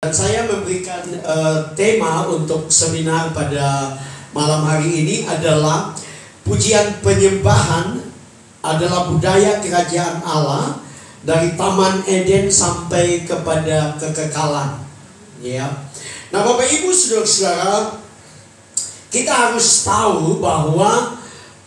Dan saya memberikan tema untuk seminar pada malam hari ini adalah pujian penyembahan adalah budaya kerajaan Allah dari Taman Eden sampai kepada kekekalan. Ya. Nah, Bapak Ibu Saudara-saudara, kita harus tahu bahwa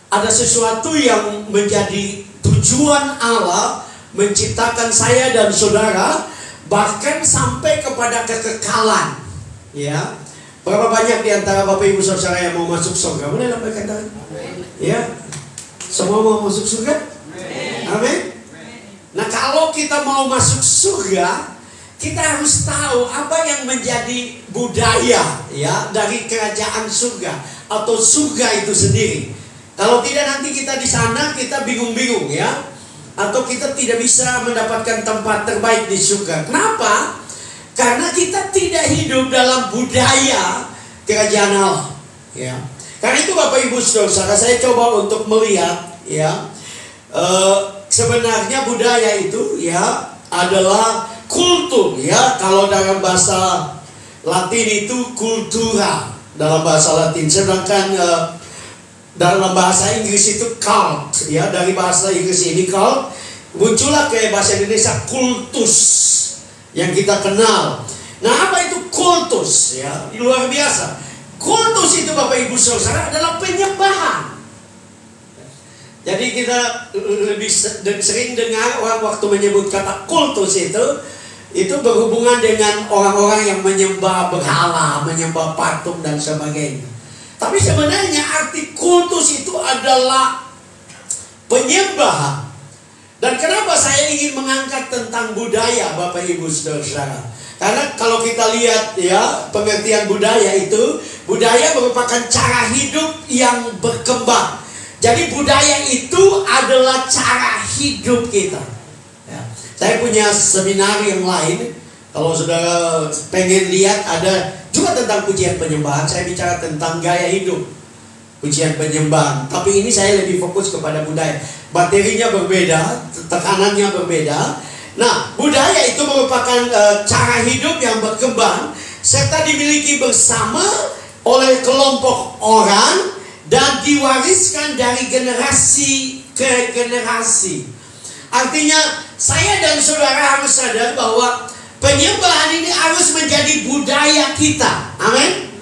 ada sesuatu yang menjadi tujuan Allah menciptakan saya dan saudara, bahkan sampai kepada kekekalan. Ya. Berapa banyak di antara Bapak Ibu Saudara yang mau masuk surga? Boleh lambaikan tangan? Ya. Semua mau masuk surga? Amin. Nah, kalau kita mau masuk surga, kita harus tahu apa yang menjadi budaya ya dari kerajaan surga atau surga itu sendiri. Kalau tidak, nanti kita di sana kita bingung-bingung ya, atau kita tidak bisa mendapatkan tempat terbaik di surga. Kenapa? Karena kita tidak hidup dalam budaya kerajaan Allah ya. Karena itu Bapak Ibu Saudara, saya coba untuk melihat ya, sebenarnya budaya itu ya adalah kultur ya. Kalau dalam bahasa Latin itu kultura dalam bahasa Latin, sedangkan dalam bahasa Inggris itu cult ya. Dari bahasa Inggris ini cult muncullah ke bahasa Indonesia kultus yang kita kenal. Nah, apa itu kultus ya? Luar biasa. Kultus itu Bapak Ibu Saudara adalah penyembahan. Jadi kita lebih sering dengar orang waktu menyebut kata kultus itu berhubungan dengan orang-orang yang menyembah berhala, menyembah patung dan sebagainya. Tapi sebenarnya arti kultus itu adalah penyembahan. Dan kenapa saya ingin mengangkat tentang budaya Bapak Ibu Saudara? Karena kalau kita lihat ya, pengertian budaya itu, budaya merupakan cara hidup yang berkembang. Jadi budaya itu adalah cara hidup kita ya. Saya punya seminar yang lain. Kalau saudara pengen lihat, ada juga tentang pujian penyembahan. Saya bicara tentang gaya hidup pujian penyembahan. Tapi ini saya lebih fokus kepada budaya. Materinya berbeda, tekanannya berbeda. Nah, budaya itu merupakan cara hidup yang berkembang serta dimiliki bersama oleh kelompok orang dan diwariskan dari generasi ke generasi. Artinya saya dan saudara harus sadar bahwa penyembahan ini harus menjadi budaya kita. Amin.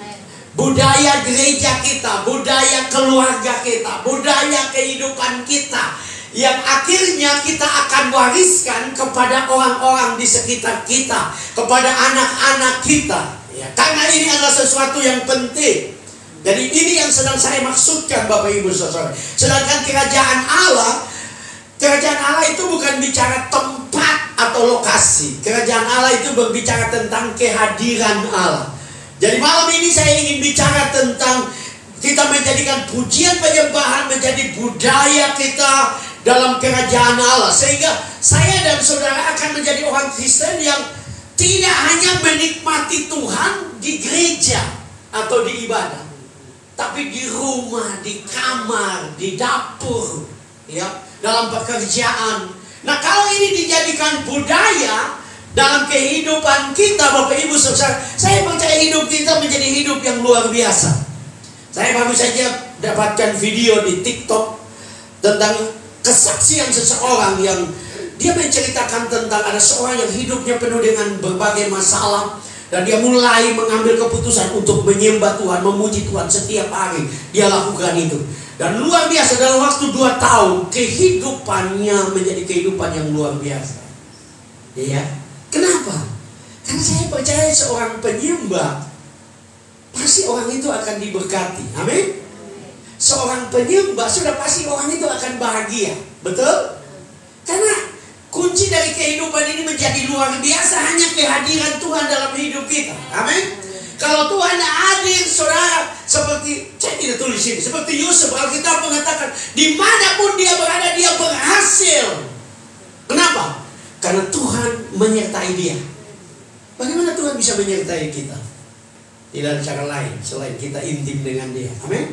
Budaya gereja kita, budaya keluarga kita, budaya kehidupan kita, yang akhirnya kita akan wariskan kepada orang-orang di sekitar kita, kepada anak-anak kita ya. Karena ini adalah sesuatu yang penting. Jadi ini yang sedang saya maksudkan Bapak Ibu Saudara. Sedangkan kerajaan Allah itu bukan bicara tempat atau lokasi. Kerajaan Allah itu berbicara tentang kehadiran Allah. Jadi malam ini saya ingin bicara tentang kita menjadikan pujian penyembahan menjadi budaya kita dalam kerajaan Allah, sehingga saya dan saudara akan menjadi orang Kristen yang tidak hanya menikmati Tuhan di gereja atau di ibadah, tapi di rumah, di kamar, di dapur ya, dalam pekerjaan. Nah, kalau ini dijadikan budaya dalam kehidupan kita Bapak Ibu Saudara, saya percaya hidup kita menjadi hidup yang luar biasa. Saya baru saja dapatkan video di TikTok tentang kesaksian seseorang yang dia menceritakan tentang ada seorang yang hidupnya penuh dengan berbagai masalah, dan dia mulai mengambil keputusan untuk menyembah Tuhan, memuji Tuhan setiap hari. Dia lakukan itu, dan luar biasa dalam waktu 2 tahun kehidupannya menjadi kehidupan yang luar biasa. Iya. Kenapa? Karena saya percaya seorang penyembah pasti orang itu akan diberkati. Amin. Seorang penyembah sudah pasti orang itu akan bahagia. Betul? Karena kunci dari kehidupan ini menjadi luar biasa hanya kehadiran Tuhan dalam hidup kita. Amin. Kalau Tuhan hadir saudara, seperti saya tidak tulis ini, seperti Yusuf, Alkitab mengatakan dimanapun dia berada dia berhasil. Kenapa? Karena Tuhan menyertai dia. Bagaimana Tuhan bisa menyertai kita? Tidak ada cara lain selain kita intim dengan dia. Amin.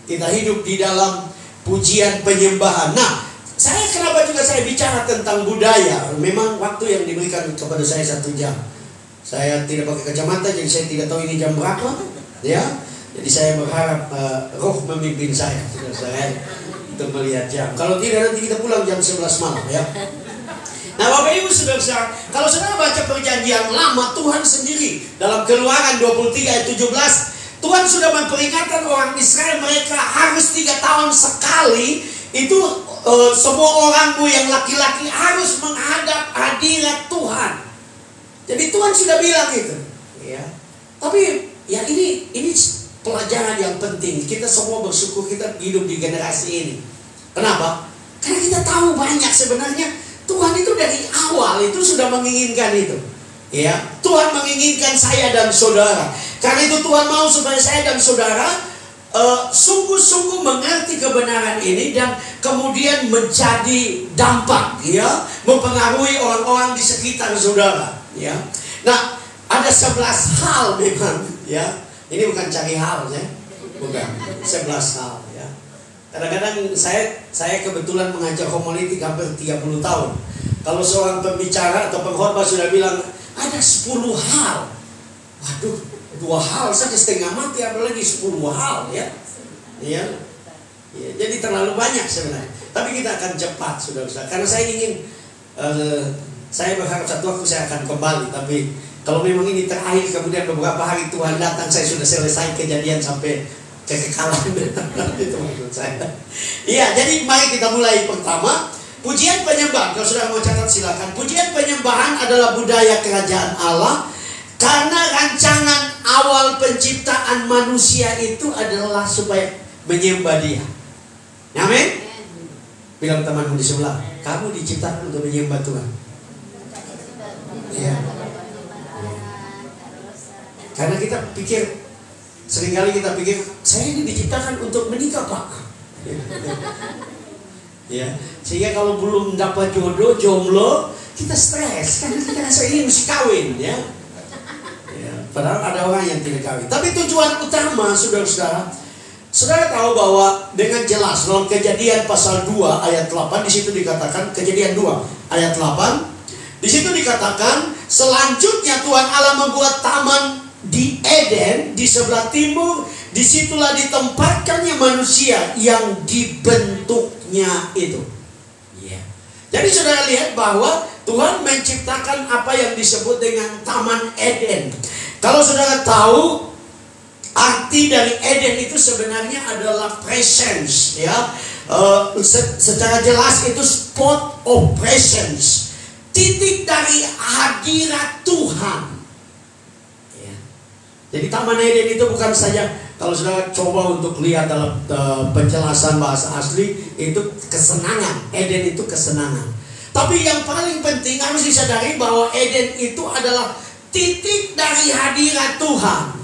Kita hidup di dalam pujian penyembahan. Nah, kenapa juga saya bicara tentang budaya? Memang waktu yang diberikan kepada saya 1 jam. Saya tidak pakai kacamata, jadi saya tidak tahu ini jam berapa. Ya, jadi saya berharap roh memimpin saya, saudara, untuk melihat jam. Kalau tidak nanti kita pulang jam 11 malam ya. Nah Bapak Ibu saudara, kalau saudara baca perjanjian lama, Tuhan sendiri dalam Keluaran 23 ayat 17, Tuhan sudah memperingatkan orang Israel mereka harus 3 tahun sekali itu semua orangmu yang laki-laki harus menghadap hadirat Tuhan. Jadi Tuhan sudah bilang itu, ya. Tapi ya ini pelajaran yang penting. Kita semua bersyukur kita hidup di generasi ini. Kenapa? Karena kita tahu banyak sebenarnya Tuhan itu dari awal itu sudah menginginkan itu. Ya, Tuhan menginginkan saya dan saudara. Karena itu Tuhan mau supaya saya dan saudara sungguh-sungguh mengerti kebenaran ini dan kemudian menjadi dampak, ya, mempengaruhi orang-orang di sekitar saudara, ya. Nah, ada 11 hal memang, ya. Ini bukan cari hal, ya. Bukan, 11 hal, ya. Kadang-kadang saya kebetulan mengajar homiletik hampir 30 tahun. Kalau seorang pembicara atau pengkhotbah sudah bilang ada 10 hal. Waduh, 2 hal saja setengah mati, apalagi 10 hal, ya. Ya. Ya, jadi terlalu banyak sebenarnya. Tapi kita akan cepat, saudara-saudara. Karena saya ingin, saya berharap satu waktu saya akan kembali. Tapi kalau memang ini terakhir, kemudian beberapa hari Tuhan datang, saya sudah selesai kejadian sampai kekekalan. Itu maksud saya. Iya, jadi mari kita mulai. Pertama, pujian penyembahan. Kalau sudah mau catat silakan. Pujian penyembahan adalah budaya kerajaan Allah. Karena rancangan awal penciptaan manusia itu adalah supaya menyembah Dia. Amin. Bilang temanmu di sebelah, kamu diciptakan untuk menyembah Tuhan. Ya. Karena kita pikir, seringkali kita pikir, saya ini diciptakan untuk menikah, Pak. Ya. Sehingga kalau belum dapat jodoh, jomblo, kita stres karena kita rasa ini mesti kawin, ya. Padahal ada orang yang tidak kawin. Tapi tujuan utama, saudara-saudara, saudara tahu bahwa dengan jelas dalam Kejadian pasal 2 ayat 8, di situ dikatakan, Kejadian 2 ayat 8, di situ dikatakan, selanjutnya Tuhan Allah membuat taman di Eden di sebelah timur, disitulah ditempatkannya manusia yang dibentuknya itu. Yeah. Jadi saudara lihat bahwa Tuhan menciptakan apa yang disebut dengan Taman Eden. Kalau saudara tahu, arti dari Eden itu sebenarnya adalah presence, ya. Secara jelas itu spot of presence, titik dari hadirat Tuhan. Ya. Jadi Taman Eden itu bukan saja, kalau saudara coba untuk lihat dalam penjelasan bahasa asli, itu kesenangan. Eden itu kesenangan. Tapi yang paling penting harus disadari bahwa Eden itu adalah titik dari hadirat Tuhan.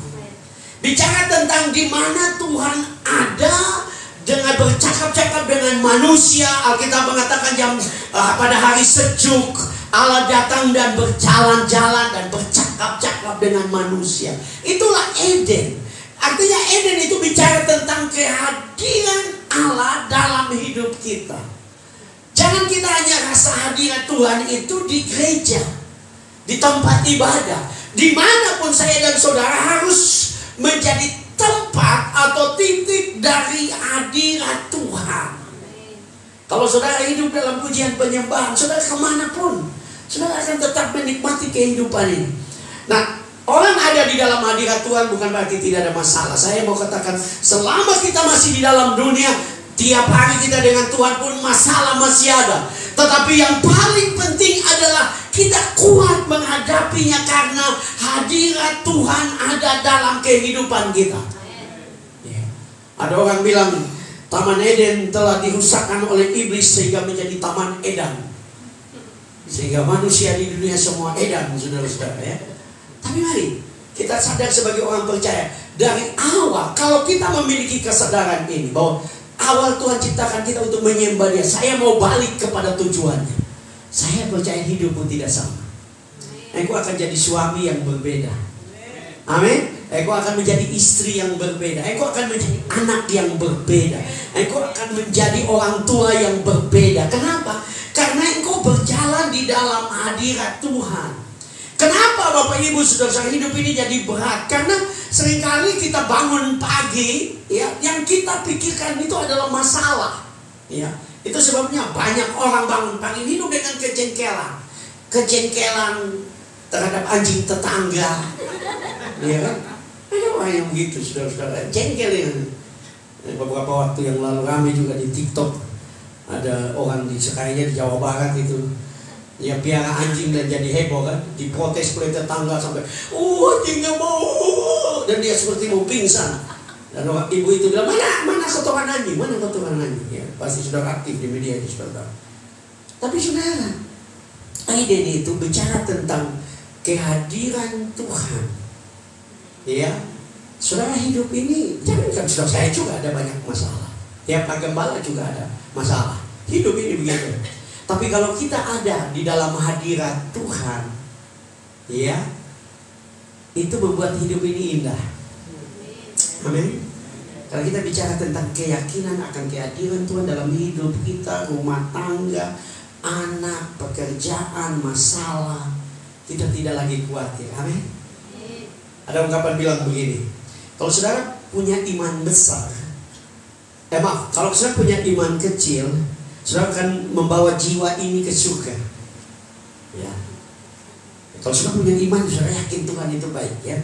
Bicara tentang di mana Tuhan ada dengan bercakap-cakap dengan manusia. Alkitab mengatakan pada hari sejuk Allah datang dan berjalan-jalan dan bercakap-cakap dengan manusia. Itulah Eden. Artinya Eden itu bicara tentang kehadiran Allah dalam hidup kita. Jangan kita hanya rasa hadirat Tuhan itu di gereja, di tempat ibadah. Dimanapun saya dan saudara harus menjadi tempat atau titik dari hadirat Tuhan. Kalau saudara hidup dalam pujian penyembahan, saudara kemanapun, saudara akan tetap menikmati kehidupan ini. Nah, orang ada di dalam hadirat Tuhan bukan berarti tidak ada masalah. Saya mau katakan, selama kita masih di dalam dunia, tiap hari kita dengan Tuhan pun masalah masih ada. Tetapi yang paling penting adalah kita kuat menghadapinya karena hadirat Tuhan ada dalam kehidupan kita. Ya. Ada orang bilang Taman Eden telah dirusakkan oleh iblis sehingga menjadi Taman Edan. Sehingga manusia di dunia semua edan, saudara-saudara, ya. Tapi mari kita sadar sebagai orang percaya dari awal, kalau kita memiliki kesadaran ini bahwa awal Tuhan ciptakan kita untuk menyembah Dia, saya mau balik kepada tujuannya. Saya percaya hidupmu tidak sama. Engkau akan jadi suami yang berbeda. Amin. Engkau akan menjadi istri yang berbeda. Engkau akan menjadi anak yang berbeda. Engkau akan menjadi orang tua yang berbeda. Kenapa? Karena engkau berjalan di dalam hadirat Tuhan. Kenapa Bapak Ibu Saudara, hidup ini jadi berat? Karena seringkali kita bangun pagi, ya, yang kita pikirkan itu adalah masalah, ya. Itu sebabnya banyak orang bangun pagi hidup dengan kejengkelan terhadap anjing tetangga, ya kan? Ada orang yang begitu, saudara-saudara, jengkel ya. Beberapa waktu yang lalu ramai juga di TikTok, ada orang di sekayanya di Jawa Barat itu, ya, piara anjing dan jadi heboh kan, diprotes oleh tetangga sampai, anjingnya mau, dan dia seperti mau pingsan. Dan orang ibu itu bilang, mana kotoran anjing, ya, pasti sudah aktif di media itu, saudara. Tapi saudara, Aiden itu bicara tentang kehadiran Tuhan, ya. Saudara, hidup ini, jangankan saudara, saya juga ada banyak masalah, ya, Pak Gembala juga ada masalah. Hidup ini begitu. Tapi kalau kita ada di dalam hadirat Tuhan, ya, itu membuat hidup ini indah. Amin. Kalau kita bicara tentang keyakinan akan kehadiran Tuhan dalam hidup kita, rumah tangga, anak, pekerjaan, masalah, kita tidak lagi khawatir. Amin. Ada ungkapan bilang begini, kalau saudara punya iman besar, kalau saudara punya iman kecil, saudara akan membawa jiwa ini ke surga, ya. Kalau saudara punya iman, saudara yakin Tuhan itu baik, ya.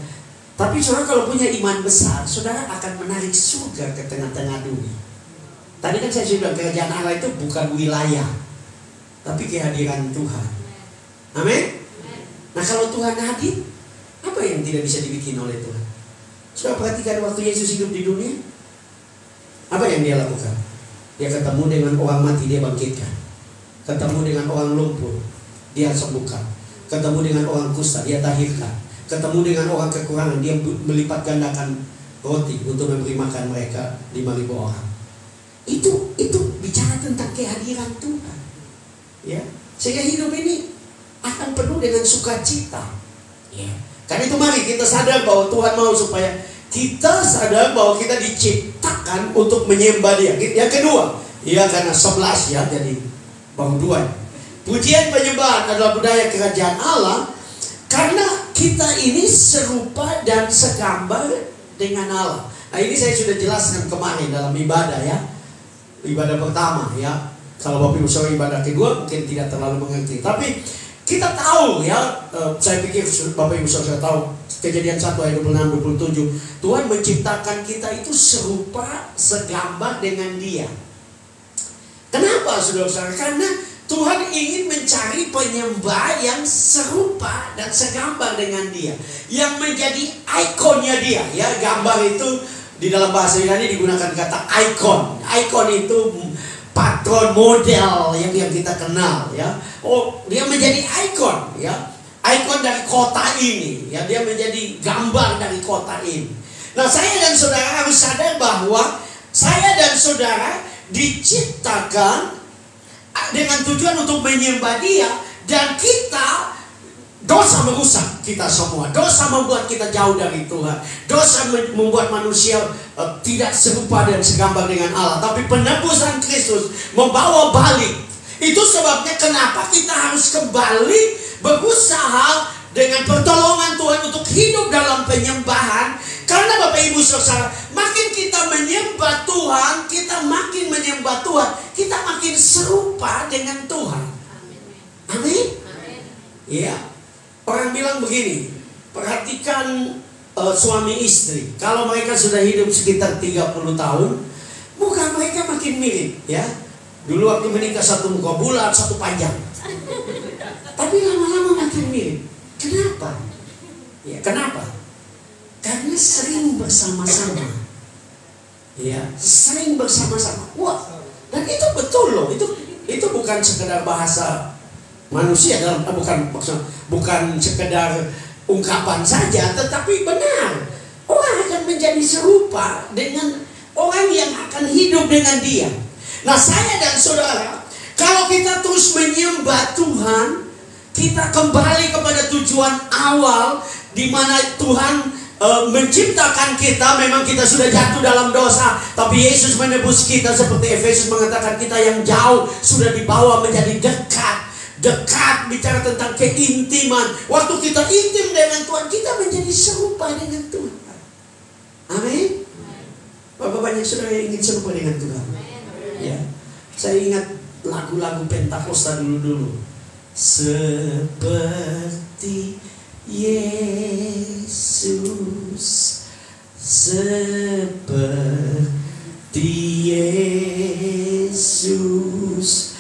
Tapi saudara kalau punya iman besar, saudara akan menarik surga ke tengah-tengah dunia. Tadi kan saya sudah bilang, kerajaan Allah itu bukan wilayah, tapi kehadiran Tuhan. Amin. Nah, kalau Tuhan hadir, apa yang tidak bisa dibikin oleh Tuhan? Saudara perhatikan waktu Yesus hidup di dunia, apa yang dia lakukan? Dia ketemu dengan orang mati, dia bangkitkan. Ketemu dengan orang lumpuh, dia sembuhkan. Ketemu dengan orang kusta, dia tahirkan. Ketemu dengan orang kekurangan, dia melipat gandakan roti untuk memberi makan mereka 5.000 orang. Itu bicara tentang kehadiran Tuhan, ya. Sehingga hidup ini akan penuh dengan sukacita, ya. Karena itu mari kita sadar bahwa Tuhan mau supaya kita sadar bahwa kita diciptakan untuk menyembah Dia. Yang kedua, ya, karena 11 ya, jadi baru 2. Pujian penyembahan adalah budaya kerajaan Allah, karena kita ini serupa dan segambar dengan Allah. Nah, ini saya sudah jelaskan kemarin dalam ibadah, ya. Ibadah pertama, ya. Kalau Bapak Ibu Saudara ibadah kedua mungkin tidak terlalu mengerti. Tapi kita tahu, ya, saya pikir Bapak Ibu Saudara tahu Kejadian 1 ayat 26-27, Tuhan menciptakan kita itu serupa, segambar dengan Dia. Kenapa, saudara-saudara? Karena Tuhan ingin mencari penyembah yang serupa dan segambar dengan Dia, yang menjadi ikonnya Dia, ya. Gambar itu di dalam bahasa Yunani digunakan kata ikon. Ikon itu patron, model yang kita kenal, ya. Dia menjadi ikon, ya. Ikon dari kota ini, ya, dia menjadi gambar dari kota ini. Nah, saya dan saudara harus sadar bahwa saya dan saudara diciptakan dengan tujuan untuk menyembah Dia, dan kita, dosa merusak kita semua. Dosa membuat kita jauh dari Tuhan. Dosa membuat manusia tidak serupa dan segambar dengan Allah. Tapi penebusan Kristus membawa balik. Itu sebabnya kenapa kita harus kembali berusaha dengan pertolongan Tuhan untuk hidup dalam penyembahan. Karena Bapak Ibu Saudara, makin kita menyembah Tuhan, kita makin menyembah Tuhan, kita makin serupa dengan Tuhan. Amin. Ya. Orang bilang begini, perhatikan suami istri. Kalau mereka sudah hidup sekitar 30 tahun, muka mereka makin mirip, ya. Dulu waktu menikah satu muka bulat, satu panjang. Tapi lama-lama makin mirip. Kenapa? Ya, kenapa? Karena sering bersama-sama. Ya, sering bersama-sama. Wah, dan itu betul loh. Itu bukan sekedar bahasa manusia, bukan sekedar ungkapan saja, tetapi benar. Orang akan menjadi serupa dengan orang yang akan hidup dengan Dia. Nah, saya dan saudara, kalau kita terus menyembah Tuhan, kita kembali kepada tujuan awal di mana Tuhan menciptakan kita. Memang kita sudah jatuh dalam dosa, tapi Yesus menebus kita, seperti Efesus mengatakan, kita yang jauh sudah dibawa menjadi dekat. dekat, bicara tentang keintiman. Waktu kita intim dengan Tuhan, kita menjadi serupa dengan Tuhan. Amin. Berapa banyak saudara yang ingin serupa dengan Tuhan? Ya, saya ingat lagu-lagu Pentakosta dulu-dulu. Seperti Yesus, seperti Yesus,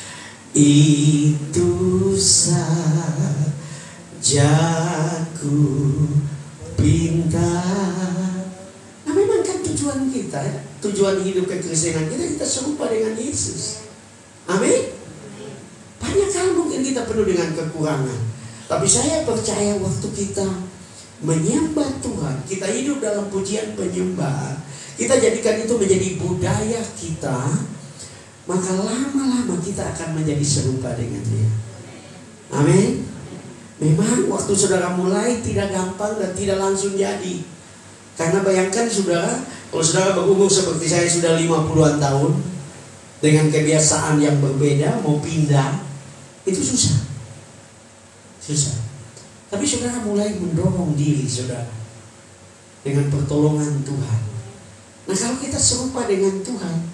itu saja ku pinta. Nah, memang kan tujuan kita, tujuan hidup kekristenan kita serupa dengan Yesus. Amin. Banyak hal mungkin kita penuh dengan kekurangan, tapi saya percaya waktu kita menyembah Tuhan, kita hidup dalam pujian penyembahan, kita jadikan itu menjadi budaya kita, maka lama-lama kita akan menjadi serupa dengan Dia. Amin. Memang waktu saudara mulai tidak gampang dan tidak langsung jadi. Karena bayangkan saudara, kalau saudara berumur seperti saya sudah 50-an tahun, dengan kebiasaan yang berbeda, mau pindah, itu susah. Susah. Tapi saudara mulai mendorong diri saudara dengan pertolongan Tuhan. Nah, kalau kita serupa dengan Tuhan,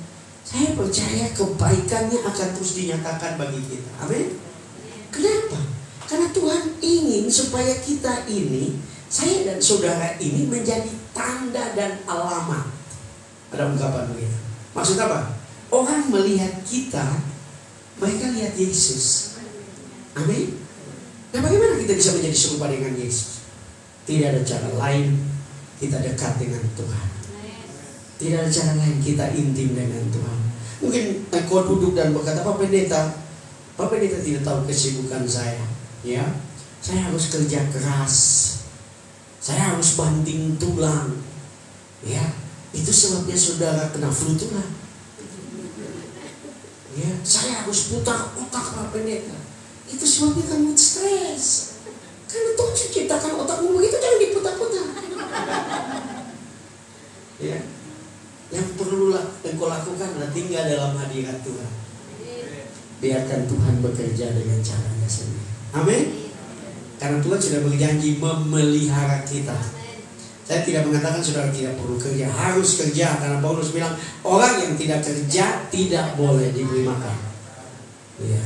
saya percaya kebaikannya akan terus dinyatakan bagi kita. Amin. Kenapa? Karena Tuhan ingin supaya kita ini, saya dan saudara ini menjadi tanda dan alamat. Ada ungkapan begitu. Maksud apa? Orang melihat kita, mereka lihat Yesus. Amin. Nah, bagaimana kita bisa menjadi serupa dengan Yesus? Tidak ada cara lain kita dekat dengan Tuhan. Tidak ada cara lain kita intim dengan Tuhan. Mungkin kau duduk dan berkata, Pak Pendeta tidak tahu kesibukan saya. Ya, saya harus kerja keras, saya harus banting tulang. Ya, itu sebabnya saudara kena flu tulang. Ya, saya harus putar otak Pak Pendeta. Itu sebabnya kamu stres. Karena Tuhan ciptakan otakmu begitu, jangan diputar-putar. Ya, yang perlu engkau lakukan adalah tinggal dalam hadirat Tuhan. Biarkan Tuhan bekerja dengan caranya sendiri. Amin. Karena Tuhan sudah berjanji memelihara kita. Saya tidak mengatakan saudara tidak perlu kerja, harus kerja. Karena Paulus bilang orang yang tidak kerja tidak boleh diberi makan. Ya.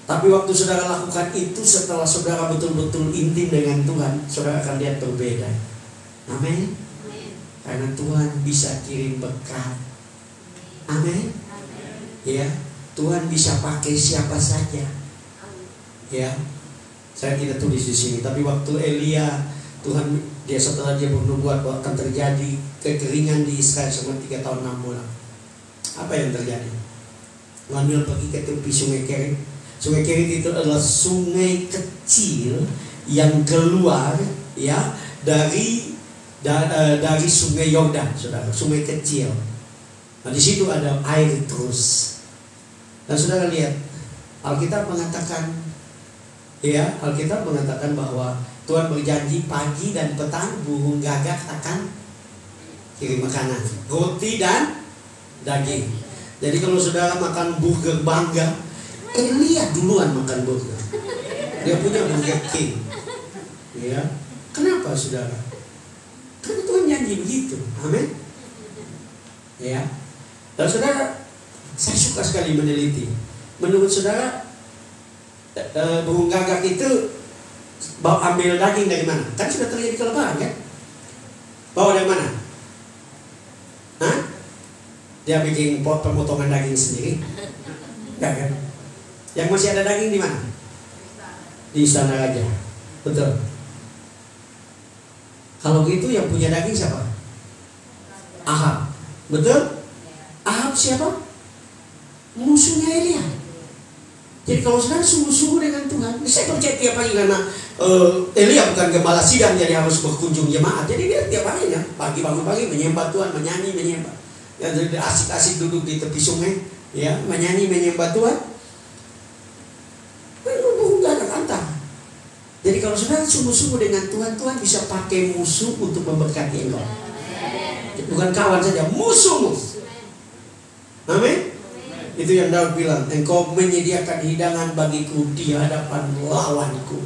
Tapi waktu saudara lakukan itu, setelah saudara betul-betul intim dengan Tuhan, saudara akan lihat berbeda. Amin. Karena Tuhan bisa kirim berkat. Amin. Ya, Tuhan bisa pakai siapa saja. Ya, saya tidak tulis di sini, tapi waktu Elia, Tuhan setelah dia bernubuat bahwa akan terjadi kekeringan di Israel selama 3 tahun 6 bulan. Apa yang terjadi? Tuhan pergi ke tepi Sungai Kerit. Sungai Kerit itu adalah sungai kecil yang keluar ya dari Sungai Yordan, saudara, sungai kecil. Nah, di situ ada air terus. Dan saudara lihat, Alkitab mengatakan bahwa Tuhan berjanji pagi dan petang burung gagak akan kirim makanan, roti dan daging. Jadi kalau saudara makan burger bangga, Elia duluan makan burger. Dia punya Burger King. Ya, kenapa saudara? Karena Tuhan janji begitu. Amin. Ya. Dan saudara, saya suka sekali meneliti. Menurut saudara, burung gagak itu ambil daging dari mana? Kan sudah terjadi kelebaran kan? Bawa dari mana? Hah? Dia bikin pemotongan daging sendiri? Enggak kan? Yang masih ada daging di mana? Di istana raja. Betul. Kalau gitu yang punya daging siapa? Ahab. Betul? Ahab siapa? Musuhnya Elia. Jadi kalau saudara sungguh-sungguh dengan Tuhan, saya percaya tiap hari karena Elia bukan gembala sidang, jadi harus berkunjung jemaat. Jadi dia tiap harinya pagi bangun pagi menyembah Tuhan, menyanyi menyembah. Ya, jadi asik-asik duduk di tepi sungai, ya menyanyi menyembah Tuhan. Burung gagak antah. Jadi kalau saudara sungguh-sungguh dengan Tuhan, Tuhan bisa pakai musuh untuk memberkati engkau. Bukan kawan saja, musuhmu. Amin. Itu yang Daud bilang, engkau menyediakan hidangan bagiku di hadapan lawanku.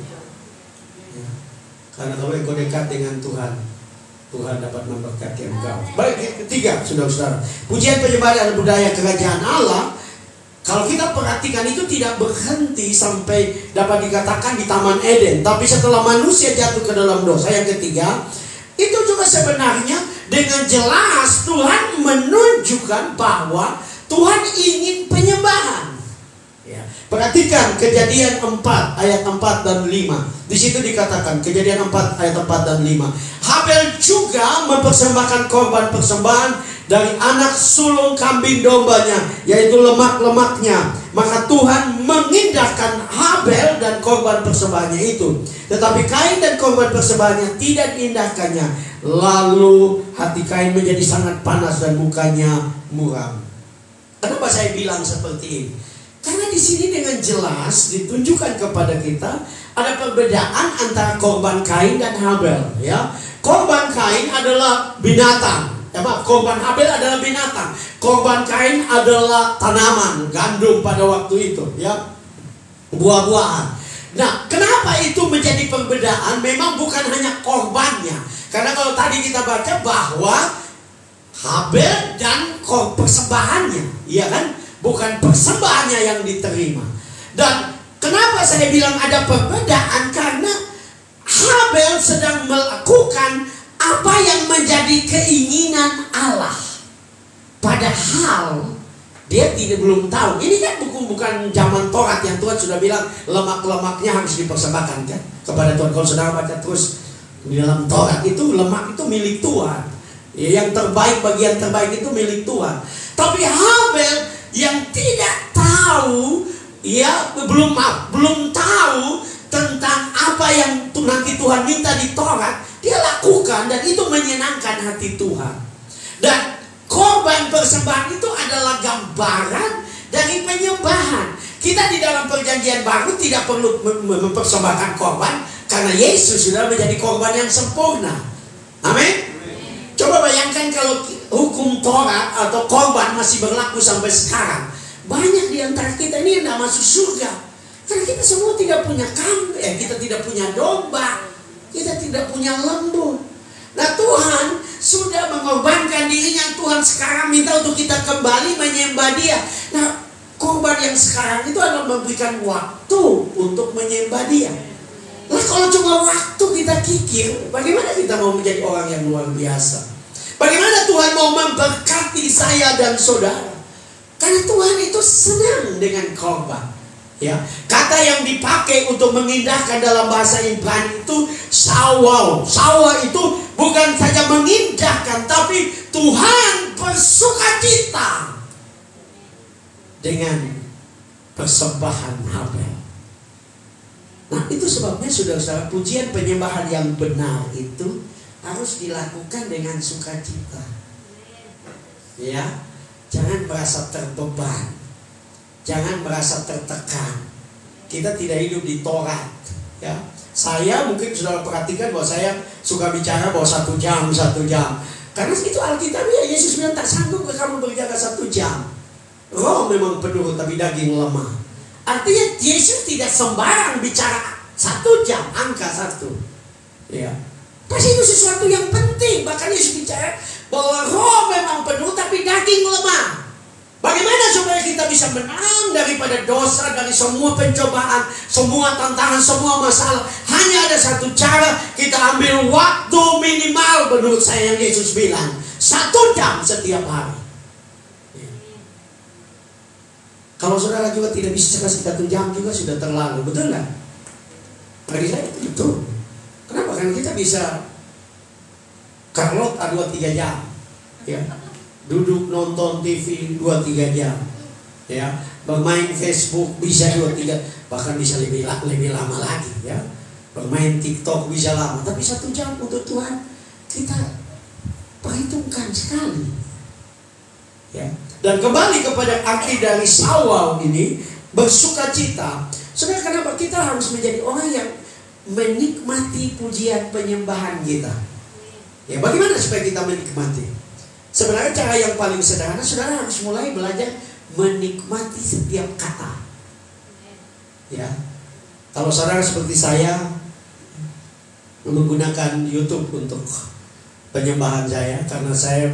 Ya. Karena kalau engkau dekat dengan Tuhan, Tuhan dapat memberkati engkau. Baik, yang ketiga, saudara-saudara, pujian penyembahan adalah budaya kerajaan Allah. Kalau kita perhatikan itu tidak berhenti sampai dapat dikatakan di Taman Eden. Tapi setelah manusia jatuh ke dalam dosa yang ketiga, itu juga sebenarnya dengan jelas Tuhan menunjukkan bahwa Tuhan ingin penyembahan. Ya. Perhatikan Kejadian 4 ayat 4 dan 5. Di situ dikatakan Kejadian 4 ayat 4 dan 5. Habel juga mempersembahkan korban persembahan dari anak sulung kambing dombanya, yaitu lemak-lemaknya. Maka Tuhan mengindahkan Habel dan korban persembahannya itu. Tetapi Kain dan korban persembahannya tidak diindahkannya. Lalu hati Kain menjadi sangat panas dan mukanya muram. Kenapa saya bilang seperti ini? Karena di sini dengan jelas ditunjukkan kepada kita ada perbedaan antara korban Kain dan Habel. Ya, korban Kain adalah binatang. Korban Habel adalah binatang. Korban Kain adalah tanaman, gandum pada waktu itu, ya, buah-buahan. Nah, kenapa itu menjadi perbedaan? Memang bukan hanya korbannya. Karena kalau tadi kita baca bahwa Habel dan persembahannya, iya kan? Bukan persembahannya yang diterima. Dan kenapa saya bilang ada perbedaan? Karena Habel sedang melakukan apa yang menjadi keinginan Allah. Padahal dia belum tahu. Ini kan bukan zaman Taurat yang Tuhan sudah bilang lemak-lemaknya harus dipersembahkan kan kepada Tuhan. Kalau saudara baca terus di dalam Taurat itu lemak itu milik Tuhan. Ya, yang terbaik, bagian terbaik itu milik Tuhan. Tapi Habel yang tidak tahu, ya belum tahu tentang apa yang nanti Tuhan minta di Taurat, dia lakukan dan itu menyenangkan hati Tuhan. Dan korban persembahan itu adalah gambaran dari penyembahan. Kita di dalam perjanjian baru tidak perlu mempersembahkan korban karena Yesus sudah menjadi korban yang sempurna. Amin. Coba bayangkan kalau hukum Taurat atau korban masih berlaku sampai sekarang. Banyak di antara kita ini yang tidak masuk surga. Karena kita semua tidak punya kambing, kita tidak punya domba, kita tidak punya lembu. Nah, Tuhan sudah mengorbankan dirinya. Tuhan sekarang minta untuk kita kembali menyembah Dia. Nah, korban yang sekarang itu adalah memberikan waktu untuk menyembah Dia. Nah, kalau cuma waktu kita kikir, bagaimana kita mau menjadi orang yang luar biasa? Bagaimana Tuhan mau memberkati saya dan saudara? Karena Tuhan itu senang dengan korban. Ya, kata yang dipakai untuk mengindahkan dalam bahasa Ibrani itu sawau. Sawau itu bukan saja mengindahkan, tapi Tuhan bersukacita dengan persembahan Habel. Nah, itu sebabnya saudara-saudara, pujian penyembahan yang benar itu harus dilakukan dengan sukacita. Ya, jangan merasa terbeban. Jangan merasa tertekan. Kita tidak hidup di Taurat. Ya, saya mungkin saudara perhatikan bahwa saya suka bicara bahwa 1 jam. Karena itu Alkitab ya, Yesus bilang tak sanggup kamu berjaga 1 jam. Roh memang penuh tapi daging lemah. Artinya Yesus tidak sembarang bicara 1 jam, angka 1. Ya, pasti itu sesuatu yang penting. Bahkan Yesus bicara bahwa roh memang penuh tapi daging lemah. Bagaimana supaya kita bisa menang daripada dosa, dari semua pencobaan, semua tantangan, semua masalah? Hanya ada satu cara, kita ambil waktu minimal menurut saya yang Yesus bilang 1 jam setiap hari. Kalau saudara juga tidak bisa sekitar 1 jam juga sudah terlalu, betul nggak? Bagi saya itu betul. Kenapa? Karena kita bisa Carlot 2-3 jam, ya. Duduk nonton TV 2-3 jam, ya, bermain Facebook bisa 2-3, bahkan bisa lebih lama lagi, ya, bermain TikTok bisa lama. Tapi 1 jam untuk Tuhan kita perhitungkan sekali, ya. Dan kembali kepada arti dari sawau ini, bersukacita. Saudara, kenapa kita harus menjadi orang yang menikmati pujian penyembahan kita? Ya, bagaimana supaya kita menikmati? Sebenarnya cara yang paling sederhana, saudara harus mulai belajar menikmati setiap kata. Ya, kalau saudara seperti saya menggunakan YouTube untuk penyembahan saya, karena saya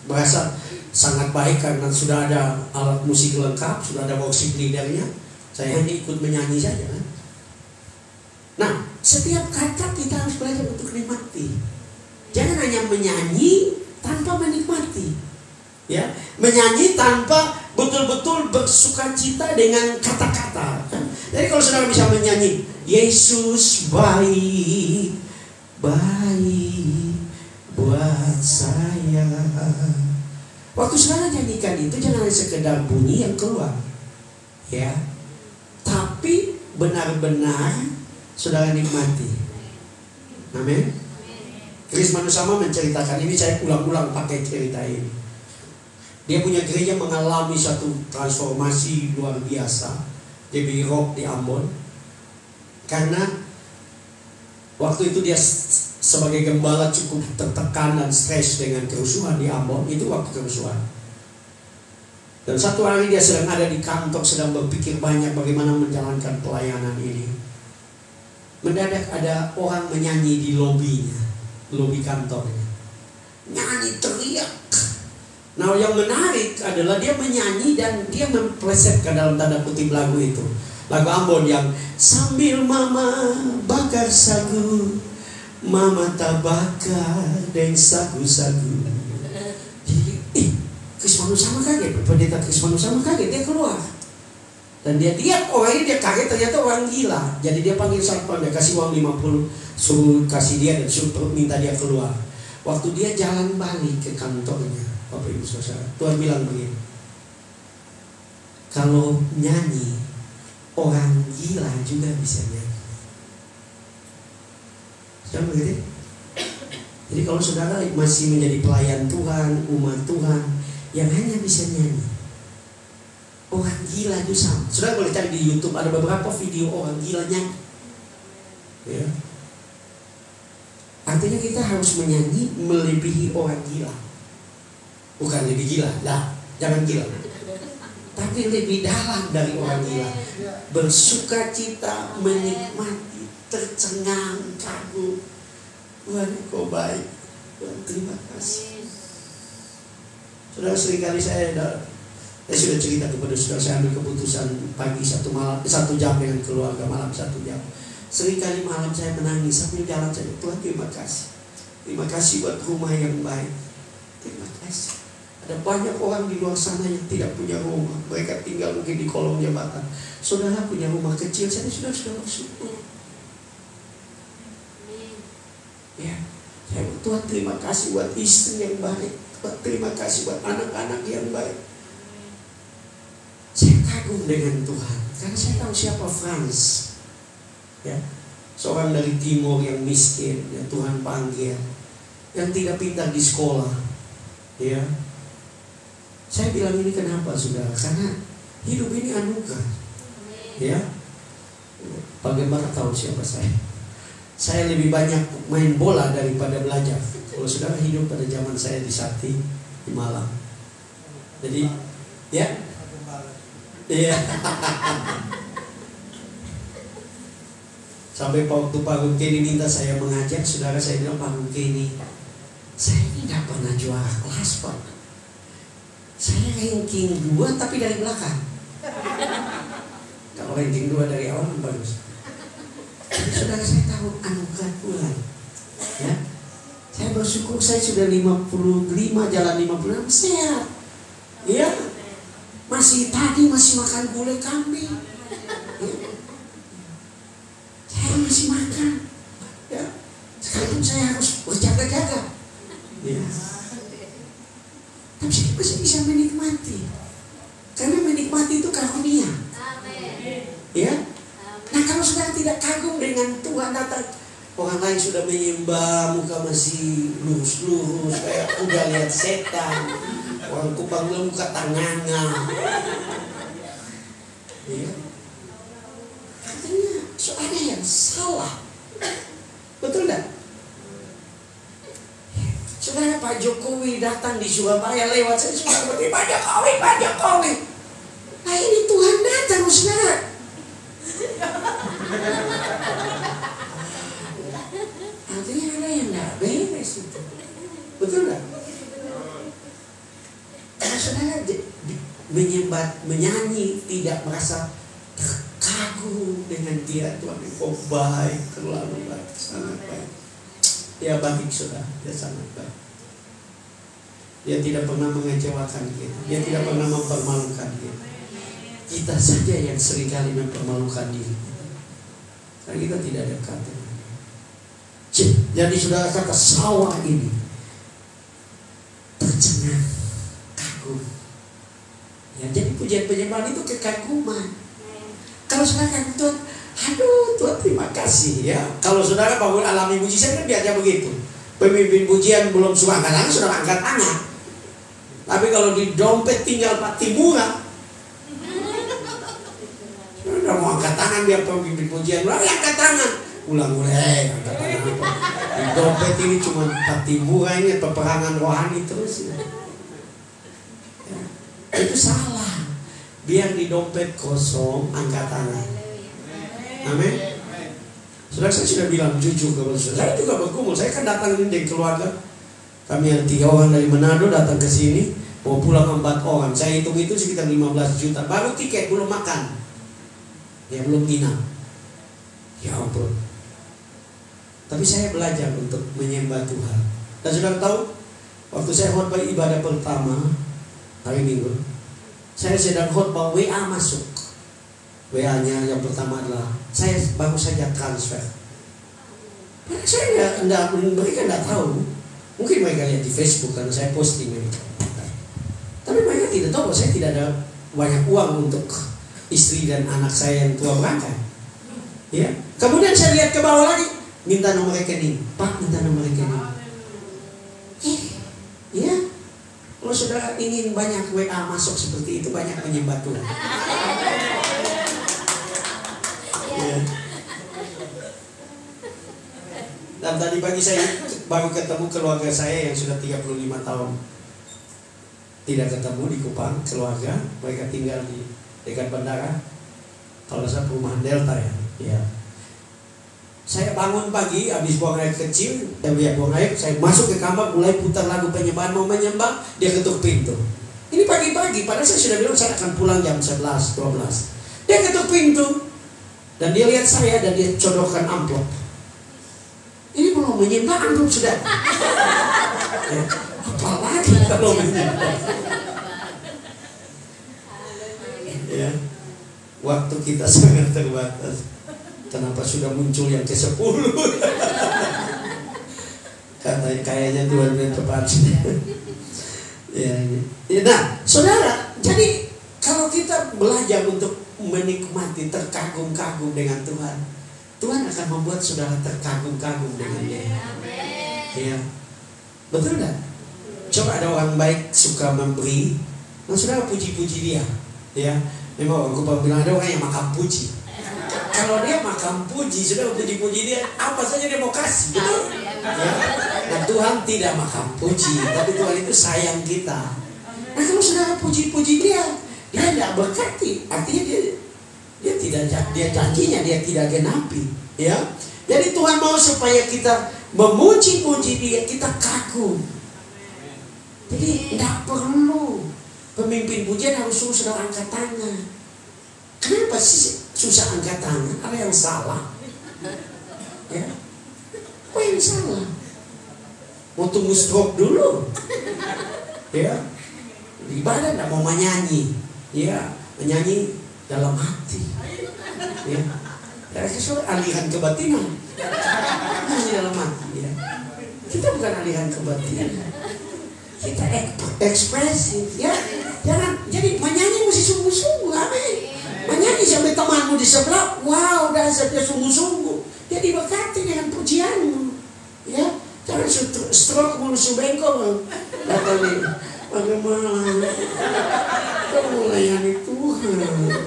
merasa sangat baik karena sudah ada alat musik lengkap, sudah ada worship leadernya. Saya hanya ikut menyanyi saja. Nah, setiap kata kita harus belajar untuk nikmati. Jangan hanya menyanyi tanpa menikmati. Ya, menyanyi tanpa betul-betul bersukacita dengan kata-kata. Jadi kalau saudara bisa menyanyi, Yesus baik, baik buat saya. Waktu saudara nyanyikan itu jangan hanya sekedar bunyi yang keluar, ya, tapi benar-benar saudara nikmati. Amin. Chris Manusama menceritakan ini, saya ulang-ulang pakai cerita ini. Dia punya gereja mengalami satu transformasi luar biasa. Dia beli rock di Ambon. Karena waktu itu dia sebagai gembala cukup tertekan dan stres dengan kerusuhan di Ambon. Itu waktu kerusuhan. Dan satu hari dia sedang ada di kantor, sedang berpikir banyak bagaimana menjalankan pelayanan ini. Mendadak ada orang menyanyi di lobinya, lobi kantornya. Nyanyi teriak. Nah, yang menarik adalah dia menyanyi dan dia memplesetkan dalam tanda kutip lagu itu. Lagu Ambon yang sambil mama bakar sagu, mama tak bakar dan sagu-sagu. Jadi, Chris Manusama kaget, pendeta Chris Manusama kaget, dia keluar. Dan dia lihat orang ini, dia kaget, ternyata orang gila. Jadi dia panggil satpam, dia kasih uang 50, suruh kasih dia dan suruh minta dia keluar. Waktu dia jalan balik ke kantornya, Bapak Ibu Saudara, Tuhan bilang begini, kalau nyanyi, orang gila juga bisa nyanyi. Sudah begitu? Jadi kalau saudara masih menjadi pelayan Tuhan, umat Tuhan yang hanya bisa nyanyi, orang gila itu sama. Saudara boleh cari di YouTube, ada beberapa video orang gila nyanyi. Ya. Artinya kita harus menyanyi melebihi orang gila. Bukan lebih gila, lah, jangan gila. Tapi lebih dalam dari orang gila. Bersuka cita, menikmati, tercengang, kagum. Tuhan kau baik. Tuhan terima kasih. Saudara, seringkali saya sudah cerita kepada saudara, saya ambil keputusan pagi 1 jam dengan keluarga, malam 1 jam. Seringkali malam saya menangis sambil jalan saja. Tuhan terima kasih. Terima kasih buat rumah yang baik. Terima kasih. Ada banyak orang di luar sana yang tidak punya rumah. Mereka tinggal mungkin di kolong jembatan. Saudara punya rumah kecil, saya sudah bersyukur. Ya, Tuhan terima kasih buat istri yang baik. Tuhan terima kasih buat anak-anak yang baik. Saya kagum dengan Tuhan karena saya tahu siapa Franz, ya, seorang dari timur yang miskin, yang Tuhan panggil, yang tidak pintar di sekolah, ya. Saya bilang ini kenapa, saudara? Karena hidup ini anugerah, ya. Bagaimana tahu siapa saya? Saya lebih banyak main bola daripada belajar. Kalau saudara hidup pada zaman saya di Sakti, di Malang. Jadi, ya, iya. Sampai waktu Pak Kenny minta saya mengajar, saudara, saya bilang, Pak Kenny, saya ini tidak pernah juara kelas, Pak. Saya ranking 2 tapi dari belakang. Kalau ranking 2 dari awal bagus. Jadi saudara, saya tahu anugerah Tuhan, ya. Saya bersyukur saya sudah 55, jalan 56, sehat, ya. Masih makan gulai kambing, ya. Saya masih makan, ya. Sekalipun saya harus berjaga-jaga, ya. Tapi saya masih bisa menikmati, karena menikmati itu karunia. Ya. Nah, kalau saudara tidak kagum dengan Tuhan, datang orang lain sudah menyembah, muka masih lurus-lurus kayak udah lihat setan, orang Kupang muka tanganga, ya. Artinya ada yang salah, betul tidak? Saudara, Pak Jokowi datang di Surabaya, lewat saya sudah berkata, Pak Jokowi. ini Tuhan datang, saudara. Artinya ada yang nggak beres itu. Betul nggak? Kalau saudara menyanyi tidak merasa kagum dengan dia, Tuhan kau baik, terlalu baik, sangat baik. Dia baik saudara, dia sangat baik. Dia tidak pernah mengecewakan kita, dia tidak pernah mempermalukan kita. Kita saja yang seringkali mempermalukan diri kita, karena kita tidak dekat dengan dia. Jadi saudara kata sawah ini tercengang, kagum. Ya, jadi pujian penyembahan itu kekaguman. Kalau saudara kata Tuhan, aduh Tuhan terima kasih ya. Kalau saudara bangun alami mujizat kan biasa begitu. Pemimpin pujian belum suruh angkat tangan, saudara angkat tangan. Tapi kalau di dompet tinggal pati murah, saudara mau angkat tangan biar pemimpin pujian, ulang angkat tangan. Ulang-ulang angkat tangan apa? Di dompet ini cuma pati murah, ini peperangan rohani terus ya. Itu salah. Biar di dompet kosong, angkat tangan. Amin. Saudara, saya sudah bilang jujur kepada saudara. Saya juga bergumul. Saya kan datang ini dari keluarga. Kami ada 3 orang dari Manado datang ke sini. Mau pulang 4 orang. Saya hitung itu sekitar 15 juta. Baru tiket, belum makan. Ya belum nginap. Ya ampun. Tapi saya belajar untuk menyembah Tuhan. Dan saudara tahu, waktu saya khotbah ibadah pertama hari Minggu, saya sedang khotbah, WA masuk. WA-nya yang pertama adalah saya baru saja transfer. Saya mereka tidak tahu. Mungkin mereka lihat di Facebook karena saya posting ini. Tapi mereka tidak tahu bahwa saya tidak ada banyak uang untuk istri dan anak saya yang tua berangkat. Ya. Kemudian saya lihat ke bawah lagi, minta nomor rekening. Pak, minta nomor rekening. Ya. Kalau saudara ingin banyak WA masuk seperti itu, banyak menyembah Tuhan. Ya. Dan tadi pagi saya baru ketemu keluarga saya yang sudah 35 tahun tidak ketemu di Kupang, keluarga. Mereka tinggal di dekat bandara. Kalau saya perumahan Delta ya. Ya. Saya bangun pagi, habis buang air kecil, dan dia buang air, saya masuk ke kamar, mulai putar lagu penyembahan, mau menyembah, dia ketuk pintu. Ini pagi-pagi, padahal saya sudah bilang saya akan pulang jam 11, 12. Dia ketuk pintu, dan dia lihat saya, dan dia codokkan amplop. Ini belum menyembah, amplop sudah. Ya, apalagi kalau menyembah. Ya, waktu kita sangat terbatas. Kenapa sudah muncul yang ke-10? Katanya kayaknya Tuhan yang tepat. Ya. Nah, saudara, jadi kalau kita belajar untuk menikmati, terkagum-kagum dengan Tuhan, Tuhan akan membuat saudara terkagum-kagum dengan Dia. Ya, betul tak? Coba ada orang baik suka memberi, nah saudara puji-puji dia. Ya, memang aku bilang ada orang yang makan puji. Kalau dia makan puji, sudah puji-puji dia, apa saja dia mau kasih, betul? Ya. Nah, Tuhan tidak makan puji, tapi Tuhan itu sayang kita. Nah, kalau saudara puji-puji dia tidak berkati, artinya dia janjinya dia tidak genapi, ya. Jadi Tuhan mau supaya kita memuji-puji dia, kita kagum. Jadi tidak perlu pemimpin pujian harus suruh saudara angkat tangan. Kenapa sih susah angkat tangan? Ada yang salah? Ya, apa yang salah? Mau tunggu stroke dulu? Ya, ibadah tidak mau menyanyi. Ya, menyanyi dalam hati. Ya, sesuai aliran kebatinan. Menyanyi dalam hati. Ya, kita bukan aliran kebatinan. Kita ekspresif. Ya, jangan. Jadi menyanyi mesti sungguh-sungguh. Amin. Menyanyi sampai temanmu di sebelah, wow, dasarnya sungguh-sungguh. Dia diberkati dengan pujianmu. Ya, jangan stroke mulu subengkol. Datang nih, bagaimana? Kamu melayani Tuhan.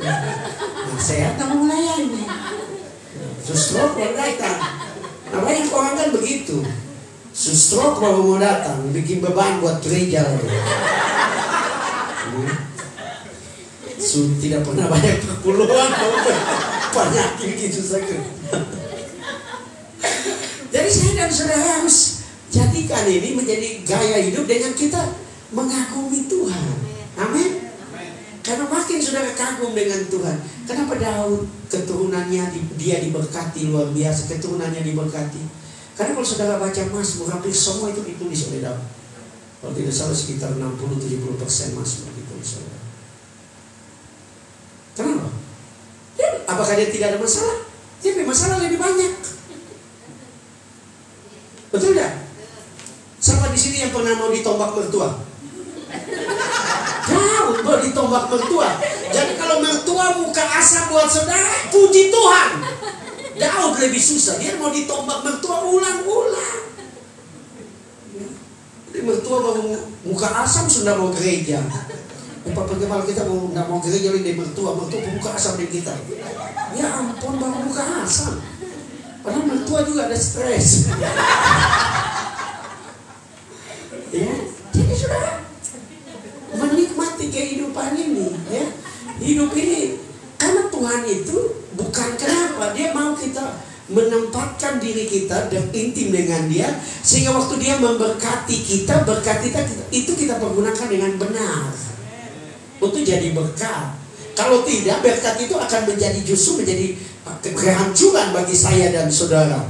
Nah, sehat kamu melayani. Stroke baru datang. Nah, banyak orang kan begitu. Stroke baru mau datang, bikin beban buat gereja. tidak pernah banyak perpuluhan, banyak gitu saja. Jadi saya dan saudara harus jadikan ini menjadi gaya hidup dengan kita mengagumi Tuhan. Amin. Karena makin saudara kagum dengan Tuhan. Kenapa Daud keturunannya dia diberkati luar biasa, keturunannya diberkati. Karena kalau saudara baca Mazmur, hampir semua itu ditulis oleh Daud. Kalau tidak salah sekitar 60-70% Mazmur ditulis oleh Daud. Kenapa? Apakah dia tidak ada masalah? Dia punya masalah lebih banyak. Betul tidak? Siapa di sini yang pernah mau ditombak mertua? Daud mau ditombak mertua. Jadi kalau mertua muka asam buat saudara, puji Tuhan. Daud lebih susah. Dia mau ditombak mertua ulang-ulang. Jadi mertua mau muka asam sudah mau gereja. Bapak kepala kita nggak mau gereja oleh mertua muka asam di kita. Ya ampun, bawa muka asam. Padahal mertua juga ada stres. Ya, jadi saudara menikmati kehidupan ini, ya. Hidup ini karena Tuhan itu bukan kenapa dia mau kita menempatkan diri kita dan intim dengan dia, sehingga waktu dia memberkati kita, berkat kita itu kita pergunakan dengan benar untuk jadi berkat. Kalau tidak, berkat itu akan justru menjadi kehancuran bagi saya dan saudara.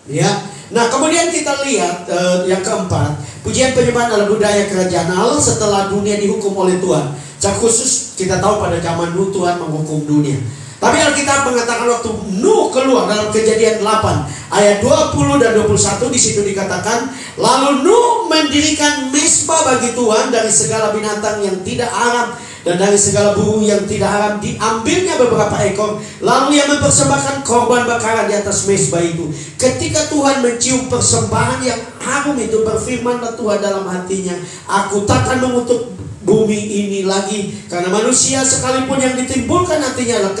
Ya. Nah, kemudian kita lihat yang keempat, pujian penyembahan adalah budaya kerajaan Allah setelah dunia dihukum oleh Tuhan. Secara khusus kita tahu pada zaman Nuh Tuhan menghukum dunia. Tapi Alkitab mengatakan waktu Nuh keluar dalam Kejadian 8 ayat 20 dan 21, di situ dikatakan, lalu Nuh mendirikan mezbah bagi Tuhan dari segala binatang yang tidak haram dan dari segala burung yang tidak haram diambilnya beberapa ekor, lalu ia mempersembahkan korban bakaran di atas mezbah itu. Ketika Tuhan mencium persembahan yang harum itu, berfirmanlah Tuhan dalam hatinya, aku takkan mengutuk bumi ini lagi, karena manusia sekalipun yang ditimbulkan hatinya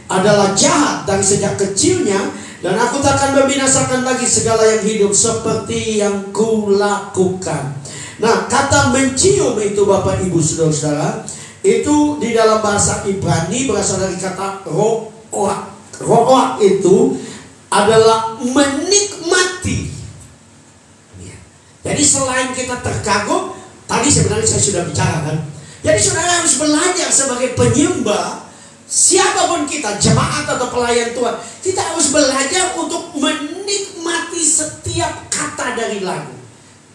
adalah jahat dari sejak kecilnya, dan aku takkan membinasakan lagi segala yang hidup seperti yang kulakukan. Nah, kata mencium itu Bapak Ibu Saudara-saudara, itu di dalam bahasa Ibrani berasal dari kata ro'ah. Ro'ah itu adalah menikmati. Jadi selain kita terkagum, tadi sebenarnya saya sudah bicara kan. Jadi saudara harus belajar sebagai penyembah, siapapun kita, jemaat atau pelayan Tuhan, kita harus belajar untuk menikmati setiap kata dari lagu.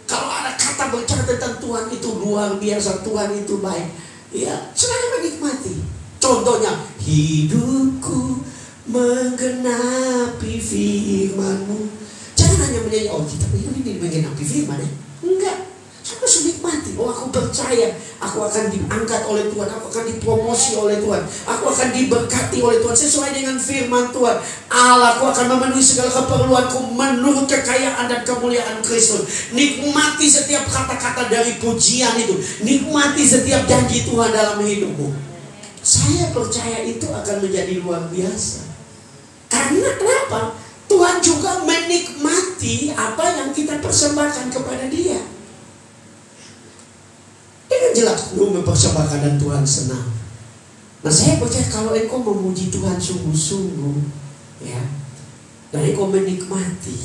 Kalau ada kata berbicara tentang Tuhan itu luar biasa, Tuhan itu baik, ya, saudara menikmati. Contohnya, hidupku menggenapi firman-Mu. Jangan hanya menyanyi, oh kita ini menggenapi firman ya. Enggak, saudara harus menikmati. Oh, aku percaya aku akan diangkat oleh Tuhan, aku akan dipromosi oleh Tuhan, aku akan diberkati oleh Tuhan sesuai dengan firman Tuhan. Allah, aku akan memenuhi segala keperluanku menurut kekayaan dan kemuliaan Kristus. Nikmati setiap kata-kata dari pujian itu, nikmati setiap janji Tuhan dalam hidupmu. Saya percaya itu akan menjadi luar biasa. Karena kenapa? Tuhan juga menikmati apa yang kita persembahkan kepada Dia. Dengan jelas Nuh mempersembahkan dan Tuhan senang. Nah, saya percaya kalau engkau memuji Tuhan sungguh-sungguh, ya, dan engkau menikmati,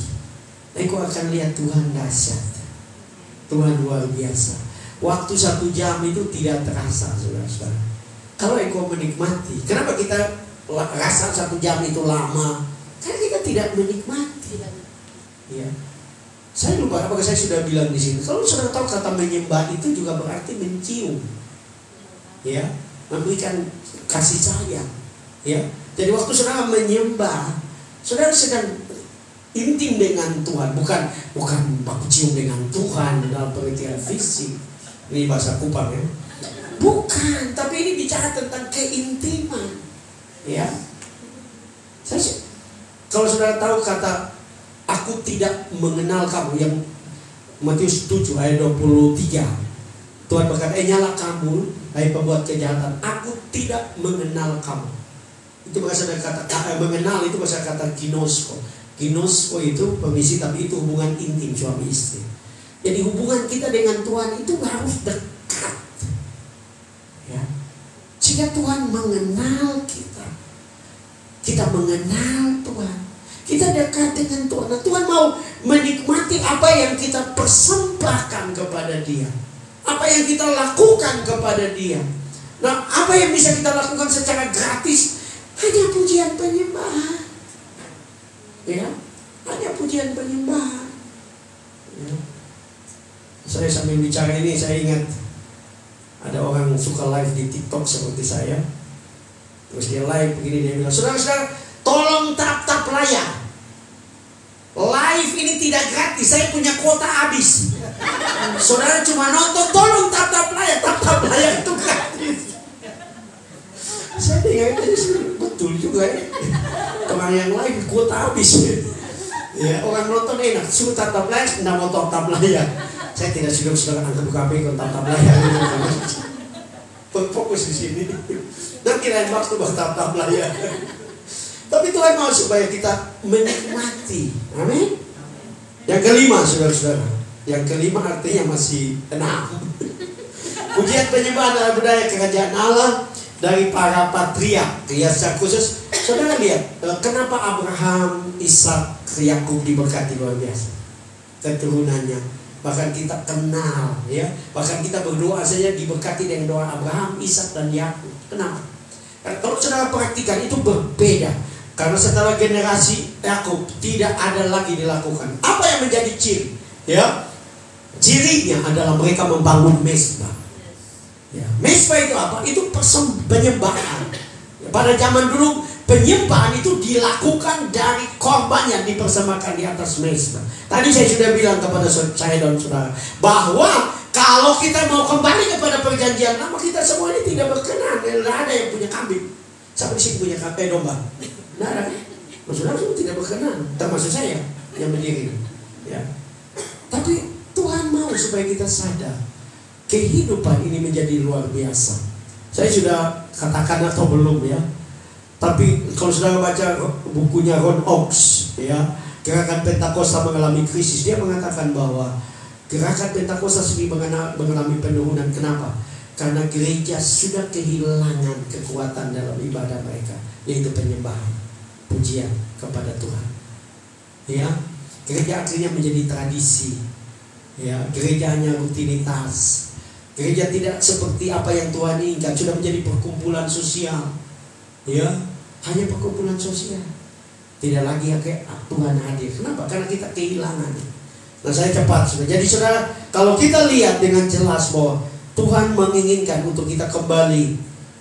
engkau akan lihat Tuhan dahsyat, Tuhan luar biasa. Waktu 1 jam itu tidak terasa, saudara-saudara. Kalau engkau menikmati, kenapa kita rasa 1 jam itu lama? Karena kita tidak menikmati. Ya. Saya lupa apakah saya sudah bilang di sini. Kalau saudara tahu kata menyembah itu juga berarti mencium, ya, memberikan kasih sayang, ya. Jadi waktu saudara menyembah, saudara sedang intim dengan Tuhan, bukan baku cium dengan Tuhan dalam pengertian fisik. Ini bahasa Kupang ya. Bukan, tapi ini bicara tentang keintiman, ya. Kalau saudara tahu kata aku tidak mengenal kamu, yang Matius 7 ayat 23, Tuhan berkata, nyala kamu hai pembuat kejahatan, aku tidak mengenal kamu. Itu berasal dari kata mengenal, itu berasal kata ginosko. Ginosko itu permisi, tapi itu hubungan intim suami istri. Jadi hubungan kita dengan Tuhan itu harus dekat, ya. Jika Sehingga Tuhan mengenal kita. Kita mengenal Tuhan. Kita dekat dengan Tuhan. Nah, Tuhan mau menikmati apa yang kita persembahkan kepada Dia. Apa yang kita lakukan kepada Dia. Nah, apa yang bisa kita lakukan secara gratis? Hanya pujian penyembahan. Ya, hanya pujian penyembahan. Ya. Saya sambil bicara ini, saya ingat ada orang suka live di TikTok seperti saya. Terus dia live begini, dia bilang, saudara-saudara, tolong tap layar. Live ini tidak gratis, saya punya kuota habis. Saudara cuma nonton, tolong tap layar. Tap layar itu gratis. Saya dengar itu betul juga ya. Orang yang live kuota habis. Ya, orang nonton enak, suruh tap layar, tidak mau tap layar. Saya tidak sudah angkat buka HP kalau tap layar. Fokus di sini. Dan kirain waktu buat tap layar. Tapi Tuhan mau supaya kita menikmati. Amin. Yang kelima, saudara-saudara. Yang kelima artinya masih 6. Pujian penyembahan adalah budaya kerajaan Allah dari para patriark. Ya, secara khusus, saudara lihat kenapa Abraham, Ishak, Yakub diberkati luar biasa. Keturunannya. Bahkan kita kenal, ya. Bahkan kita berdoa saja diberkati dengan doa Abraham, Ishak, dan Yakub. Kenapa? Karena kalau saudara perhatikan itu berbeda. Karena setelah generasi Yakub tidak ada lagi dilakukan. Apa yang menjadi ciri? Ya, cirinya adalah mereka membangun mezbah. Ya, mezbah itu apa? Itu penyembahan. Ya, pada zaman dulu penyembahan itu dilakukan dari korban yang dipersembahkan di atas mezbah. Tadi saya sudah bilang kepada saya dan saudara bahwa kalau kita mau kembali kepada perjanjian lama, kita semua ini tidak berkenan. Tidak ada yang punya kambing. Siapa di sini punya domba? Tidak ada. Saudara semua tidak berkenan. Termasuk saya yang berdiri. Ya. Tapi Tuhan mau supaya kita sadar kehidupan ini menjadi luar biasa. Saya sudah katakan atau belum ya. Tapi kalau saudara baca bukunya Ron Ox, ya, Gerakan Pentakosta mengalami krisis, dia mengatakan bahwa Gerakan Pentakosta sendiri mengalami penurunan. Kenapa? Karena gereja sudah kehilangan kekuatan dalam ibadah mereka, yaitu penyembahan, pujian kepada Tuhan. Ya, gereja akhirnya menjadi tradisi. Ya, gereja hanya rutinitas. Gereja tidak seperti apa yang Tuhan inginkan, sudah menjadi perkumpulan sosial. Ya, hanya perkumpulan sosial. Tidak lagi kayak Tuhan hadir. Kenapa? Karena kita kehilangan. Nah, saya cepat sudah. Jadi saudara, kalau kita lihat dengan jelas bahwa Tuhan menginginkan untuk kita kembali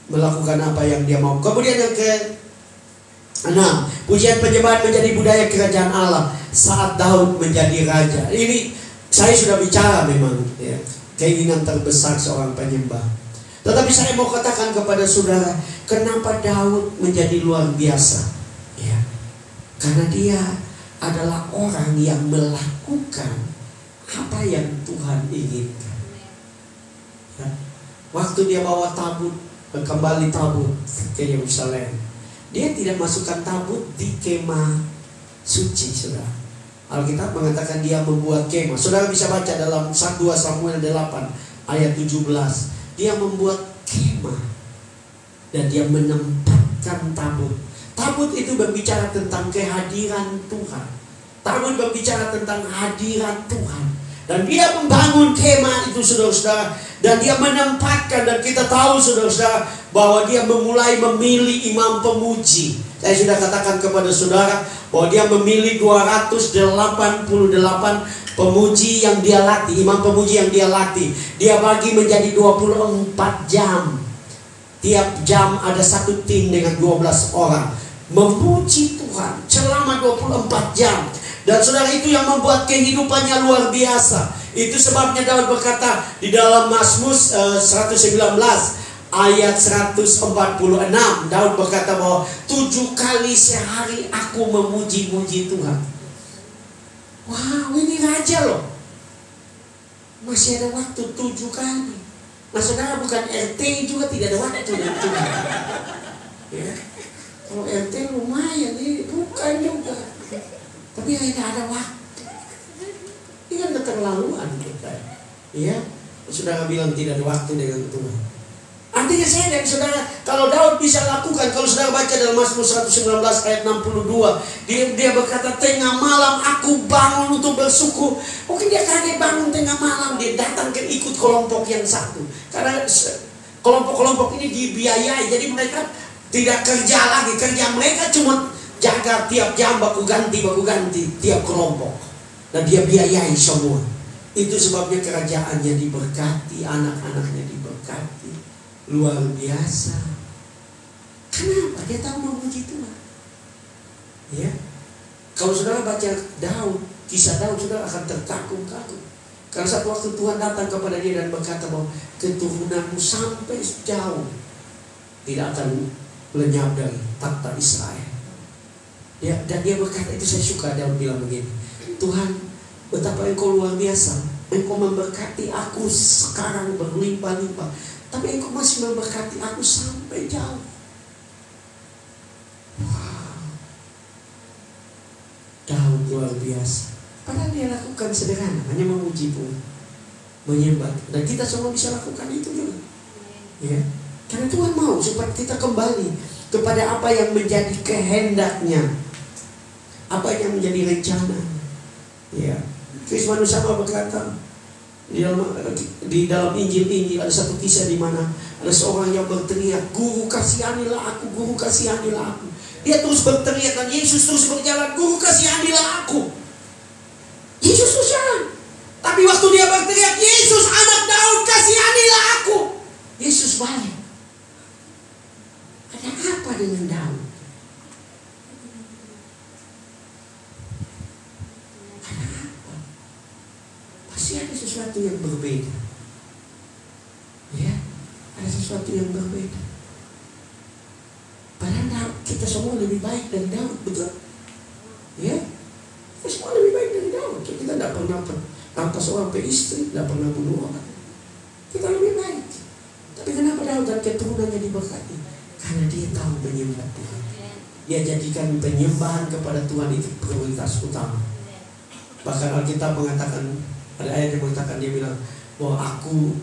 melakukan apa yang Dia mau. Kemudian yang ke-6, pujian penyembahan menjadi budaya kerajaan Allah saat Daud menjadi raja. Ini saya sudah bicara memang ya, keinginan terbesar seorang penyembah. Tetapi saya mau katakan kepada saudara, kenapa Daud menjadi luar biasa? Ya, karena dia adalah orang yang melakukan apa yang Tuhan inginkan. Ya, waktu dia bawa tabut, kembali tabut ke Yerusalem, dia tidak masukkan tabut di kemah suci, saudara. Alkitab mengatakan dia membuat kemah. Saudara bisa baca dalam 2 Samuel 8 ayat 17. Dia membuat kemah dan dia menempatkan tabut. Tabut itu berbicara tentang kehadiran Tuhan. Tabut berbicara tentang hadirat Tuhan. Dan dia membangun kemah itu, saudara-saudara. Dan dia menempatkan, dan kita tahu saudara-saudara bahwa dia memulai memilih imam pemuji. Saya sudah katakan kepada saudara bahwa dia memilih 288 pemuji yang dia latih, imam pemuji yang dia latih. Dia bagi menjadi 24 jam. Tiap jam ada satu tim dengan 12 orang memuji Tuhan selama 24 jam. Dan saudara, itu yang membuat kehidupannya luar biasa. Itu sebabnya Daud berkata di dalam Mazmur 119 ayat 146, Daud berkata bahwa 7 kali sehari aku memuji-muji Tuhan. Wow, ini raja loh. Masih ada waktu 7 kali. Nah, saudara, bukan RT juga tidak ada waktu dengan Tuhan. Ya. Kalau RT lumayan, ini bukan juga. Tapi tidak ada waktu. Ini kan keterlaluan kita. Ya, saudara bilang tidak ada waktu dengan Tuhan. Artinya saya dan saudara, kalau Daud bisa lakukan, kalau saudara baca dalam Mazmur 119 ayat 62, dia berkata, tengah malam aku bangun untuk bersyukur. Mungkin dia kaget bangun tengah malam, dia datang ke ikut kelompok yang satu. Karena kelompok-kelompok ini dibiayai, jadi mereka tidak kerja lagi. Kerja mereka cuma jaga tiap jam, baku ganti tiap kelompok. Dan dia biayai semua. Itu sebabnya kerajaannya diberkati, anak-anaknya diberkati. Luar biasa. Kenapa? Dia tahu memuji Tuhan. Ya. Kalau saudara baca Daud, kisah Daud, saudara akan terkagum-kagum. Karena satu waktu Tuhan datang kepada dia dan berkata bahwa keturunanmu sampai jauh tidak akan lenyap dari takhta Israel. Ya, dan dia berkata, itu saya suka Daud bilang begini, Tuhan, betapa engkau luar biasa. Engkau memberkati aku sekarang berlimpah-limpah, tapi engkau masih memberkati aku sampai jauh. Wow. Daud luar biasa. Padahal dia lakukan sederhana, hanya memuji Tuhan, menyembah. Dan kita semua bisa lakukan itu juga. Ya. Karena Tuhan mau supaya kita kembali kepada apa yang menjadi kehendaknya, apa yang menjadi rencana. Ya. Kristus sama berkata di dalam Injil ada satu kisah di mana ada seorang yang berteriak, Guru kasihanilah aku, Guru kasihanilah aku. Dia terus berteriak dan Yesus terus berjalan, Guru kasihanilah aku. Yesus terus jalan. Tapi waktu dia berteriak, Yesus anak Daud kasihanilah aku, Yesus balik. Ada apa dengan Daud? Pasti ada sesuatu yang berbeda. Ya, ada sesuatu yang berbeda. Padahal kita semua lebih baik dari Daud, betul? Ya, kita semua lebih baik dari Daud. Kita tidak pernah rampas orang pe istri, tidak pernah bunuh orang. Kita lebih baik. Tapi kenapa Daud dan keturunannya diberkati? Karena dia tahu menyembah Tuhan. Dia jadikan penyembahan kepada Tuhan itu prioritas utama. Bahkan Alkitab mengatakan, ada ayat yang mengatakan, dia bilang bahwa aku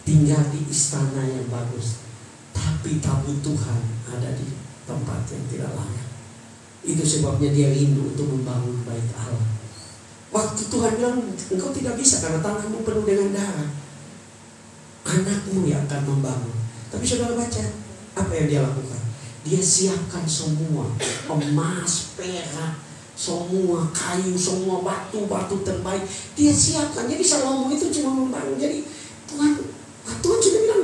tinggal di istana yang bagus, tapi tabut Tuhan ada di tempat yang tidak layak. Itu sebabnya dia rindu untuk membangun bait Allah. Waktu Tuhan bilang, engkau tidak bisa karena tanganmu penuh dengan darah, anakmu yang akan membangun. Tapi saudara baca apa yang dia lakukan? Dia siapkan semua emas, perak, semua kayu, semua batu terbaik dia siapkan. Jadi Salomo itu cuma membangun. Jadi Tuhan sudah bilang,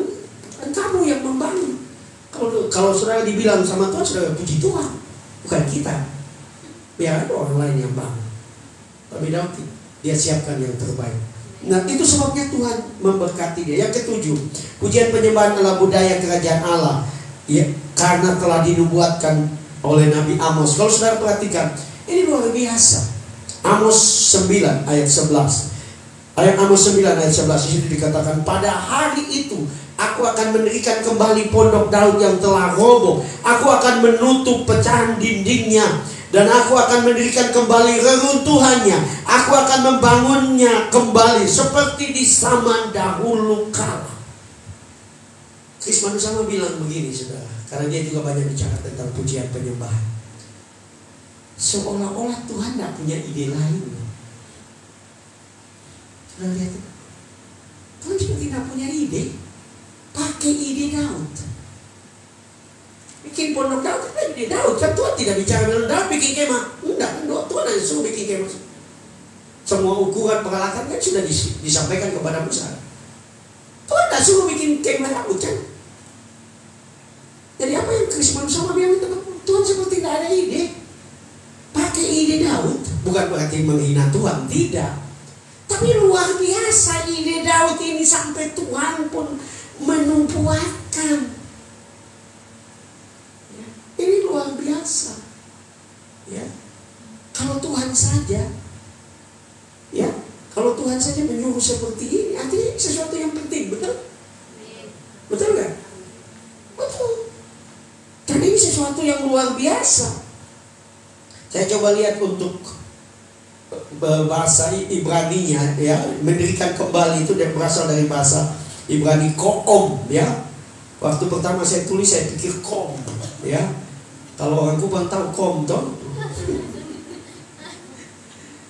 kamu yang membangun. Kalau saudara dibilang sama Tuhan, saudara puji Tuhan, bukan kita. Biar ada orang lain yang bangun. Tapi Daud, dia siapkan yang terbaik. Nah, itu sebabnya Tuhan memberkati dia. Yang ketujuh, pujian penyembahan adalah budaya kerajaan Allah. Ya, karena telah dinubuatkan oleh Nabi Amos. Kalau saudara perhatikan, ini luar biasa. Amos 9 ayat 11. Ayat Amos 9 ayat 11 di situ dikatakan, pada hari itu aku akan mendirikan kembali pondok Daud yang telah roboh. Aku akan menutup pecahan dindingnya, dan aku akan mendirikan kembali reruntuhannya. Aku akan membangunnya kembali seperti di zaman dahulu kala. Kristus sama bilang begini, saudara, karena dia juga banyak bicara tentang pujian penyembahan. Seolah-olah Tuhan tidak punya ide lain. Saudara lihat, Tuhan juga tidak punya ide. Pakai ide Daud. Bikin pondok Daud, kan ide Daud. Kan Tuhan tidak bicara dengan Daud bikin kemah. Enggak, Tuhan hanya suruh bikin kemah. Semua ukuran peralatan kan sudah disampaikan kepada Musa. Tuhan tidak suruh bikin kemah Daud kan. Jadi apa yang Kristus sama bilang, Tuhan seperti tidak ada ide. Pakai ide Daud, bukan berarti menghina Tuhan, tidak. Tapi luar biasa ide Daud ini sampai Tuhan pun menubuatkan. Ya, ini luar biasa. Ya, kalau Tuhan saja, ya, kalau Tuhan saja menyuruh seperti ini, artinya sesuatu yang penting, betul? Betul nggak? Betul. Dan ini sesuatu yang luar biasa. Saya coba lihat untuk bahasa Ibrani-nya, ya, mendirikan kembali itu berasal dari bahasa Ibrani koom, ya. Waktu pertama saya tulis saya pikir kom, ya. Kalau orang Kupang tahu kom toh.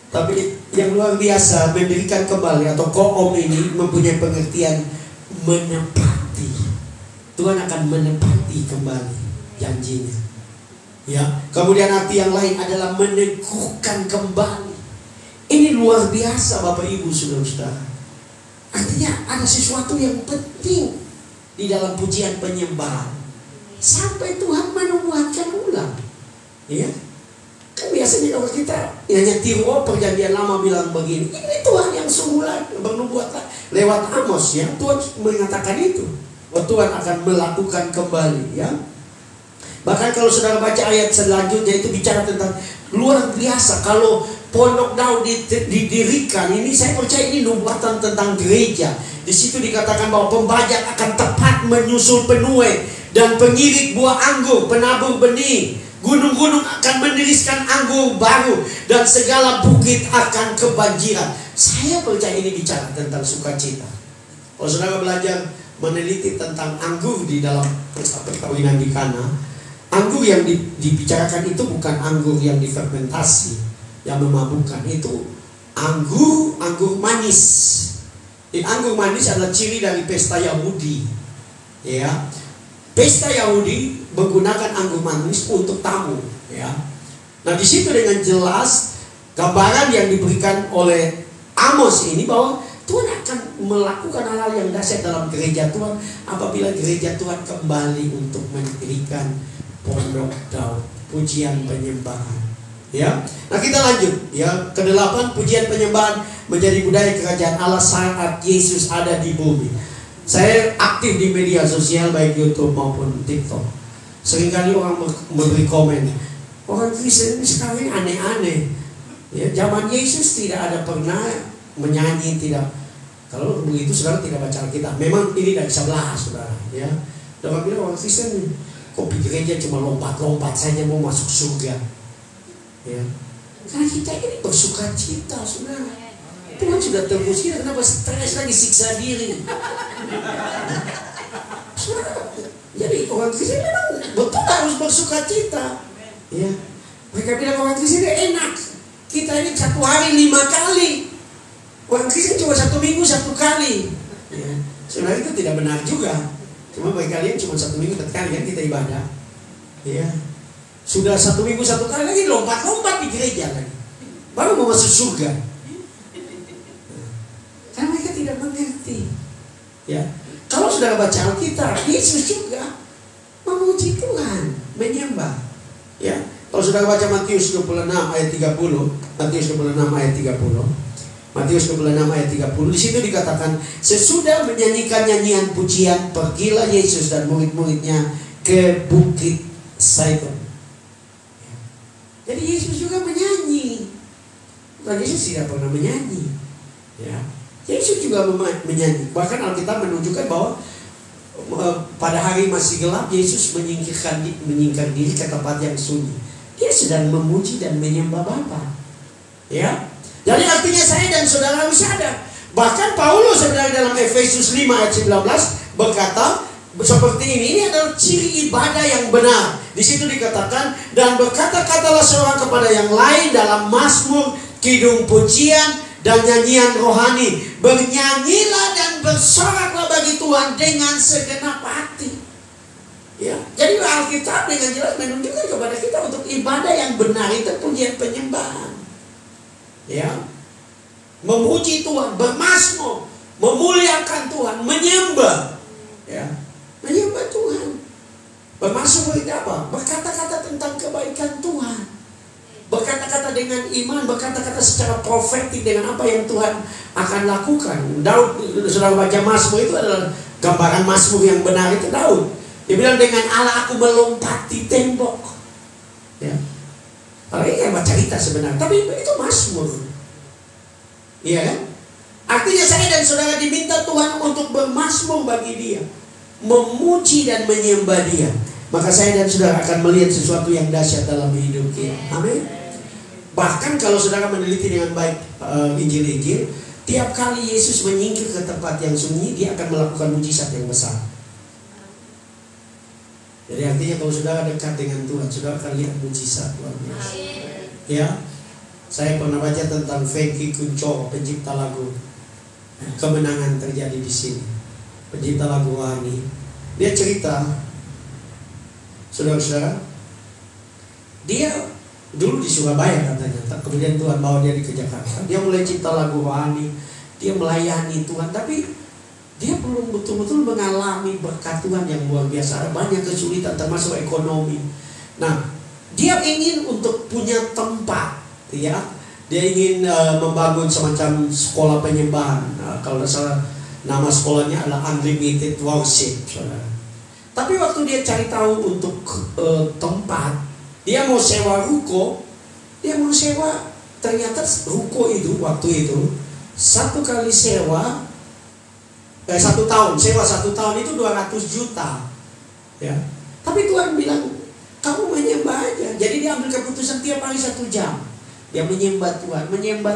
Tapi yang luar biasa, mendirikan kembali atau koom ini mempunyai pengertian menepati. Tuhan akan menepati kembali janjinya. Ya, kemudian arti yang lain adalah meneguhkan kembali. Ini luar biasa Bapak Ibu Saudara-saudara. Artinya ada sesuatu yang penting di dalam pujian penyembahan sampai Tuhan menubuatkan ulang. Ya. Kan biasanya kalau kita hanya tiru perjanjian lama bilang begini, ini Tuhan yang semula bernubuat lewat Amos, ya. Tuhan mengatakan itu, bahwa Tuhan akan melakukan kembali, ya. Bahkan kalau saudara baca ayat selanjutnya itu bicara tentang luar biasa. Kalau Pondok Daud didirikan, ini saya percaya ini nubuatan tentang gereja. Di situ dikatakan bahwa pembajak akan tepat menyusul penuai dan pengirik buah anggur, penabur benih. Gunung-gunung akan meniriskan anggur baru dan segala bukit akan kebanjiran. Saya percaya ini bicara tentang sukacita. Kalau saudara belajar meneliti tentang anggur di dalam pesta perkawinan di Kana, anggur yang dibicarakan itu bukan anggur yang difermentasi, yang memabukkan. Itu anggur manis. Anggur manis adalah ciri dari pesta Yahudi. Ya. Pesta Yahudi menggunakan anggur manis untuk tamu, ya. Nah, di situ dengan jelas gambaran yang diberikan oleh Amos ini bahwa Tuhan akan melakukan hal-hal yang dahsyat dalam gereja Tuhan apabila gereja Tuhan kembali untuk mendirikan Pondok Daud, pujian penyembahan. Ya. Nah, kita lanjut, ya. Ke-8, pujian penyembahan menjadi budaya kerajaan Allah saat Yesus ada di bumi. Saya aktif di media sosial baik YouTube maupun TikTok. Seringkali orang memberi komen, orang Kristen ini sekarang aneh-aneh. Ya, zaman Yesus tidak ada pernah menyanyi, tidak. Kalau begitu saudara tidak baca Alkitab. Memang ini dari sebelah saudara. Ya, orang bilang orang Kristen kok gereja cuma lompat-lompat saja mau masuk surga. Ya, karena kita ini bersukacita saudara. Tuhan sudah tebus kita, kenapa stres lagi siksa diri? Jadi orang Kristen memang betul harus bersukacita. Ya, mereka bilang orang Kristen enak. Kita ini 1 hari 5 kali. Orang Kristen cuma 1 minggu 1 kali. Ya, sebenarnya itu tidak benar juga. Cuma bagi kalian cuma 1 minggu 1 kali kan kita ibadah. Ya, sudah 1 minggu 1 kali lagi lompat-lompat di gereja lagi. Baru mau masuk surga. Karena mereka tidak mengerti. Ya, kalau sudah baca Alkitab, Yesus juga memuji Tuhan, menyembah. Ya, kalau sudah baca Matius 26 ayat 30, Matius 26 ayat 30, Matius 26 ayat 30, di situ dikatakan, sesudah menyanyikan nyanyian pujian, pergilah Yesus dan murid-muridnya ke Bukit Zaitun. Ya. Jadi Yesus juga menyanyi. Bukan Yesus tidak pernah menyanyi. Ya. Yesus juga menyanyi. Bahkan Alkitab menunjukkan bahwa pada hari masih gelap Yesus menyingkirkan diri ke tempat yang sunyi. Dia sedang memuji dan menyembah Bapa. Ya. Jadi artinya saya dan saudara harus sadar. Bahkan Paulus sebenarnya dalam Efesus 5 ayat 19 berkata seperti ini adalah ciri ibadah yang benar. Di situ dikatakan, dan berkata-katalah seorang kepada yang lain dalam mazmur, kidung pujian dan nyanyian rohani. Bernyanyilah dan bersoraklah bagi Tuhan dengan segenap hati. Ya, jadi Alkitab dengan jelas menunjukkan kepada kita untuk ibadah yang benar itu pujian penyembahan. Ya, memuji Tuhan, bermazmur, memuliakan Tuhan, menyembah. Ya, menyembah Tuhan. Bermazmur itu apa? Berkata-kata tentang kebaikan Tuhan. Berkata-kata dengan iman, berkata-kata secara profetik dengan apa yang Tuhan akan lakukan. Daud, sudah baca mazmur itu adalah gambaran mazmur yang benar itu Daud. Dia bilang, dengan Allah aku melompati tembok. Ya. Kalau ini kan cerita sebenarnya, tapi itu mazmur. Iya kan? Artinya saya dan saudara diminta Tuhan untuk bermazmur bagi Dia, memuji dan menyembah Dia. Maka saya dan saudara akan melihat sesuatu yang dahsyat dalam hidup kita. Amin. Bahkan kalau saudara meneliti dengan baik Injil-Injil, tiap kali Yesus menyingkir ke tempat yang sunyi, Dia akan melakukan mujizat yang besar. Jadi artinya kalau saudara dekat dengan Tuhan, saudara akan lihat mujizat luar biasa. Ya, saya pernah baca tentang Frankie Kuncoro, pencipta lagu. Kemenangan terjadi di sini. Pencipta lagu rohani. Dia cerita, saudara-saudara, dia dulu di Surabaya katanya, kemudian Tuhan bawa dia ke Jakarta. Dia mulai cipta lagu rohani, dia melayani Tuhan, tapi dia belum betul-betul mengalami berkat Tuhan yang luar biasa. Ada banyak kesulitan termasuk ekonomi. Nah, dia ingin untuk punya tempat, ya. Dia ingin membangun semacam sekolah penyembahan. Kalau tidak salah nama sekolahnya adalah Unlimited Worship, saudara. Tapi waktu dia cari tahu untuk tempat, dia mau sewa ruko. Dia mau sewa, ternyata ruko itu waktu itu satu kali sewa 1 tahun, sewa 1 tahun itu 200 juta, ya. Tapi Tuhan bilang, kamu menyembah aja. Jadi dia ambil keputusan tiap hari 1 jam. Dia menyembah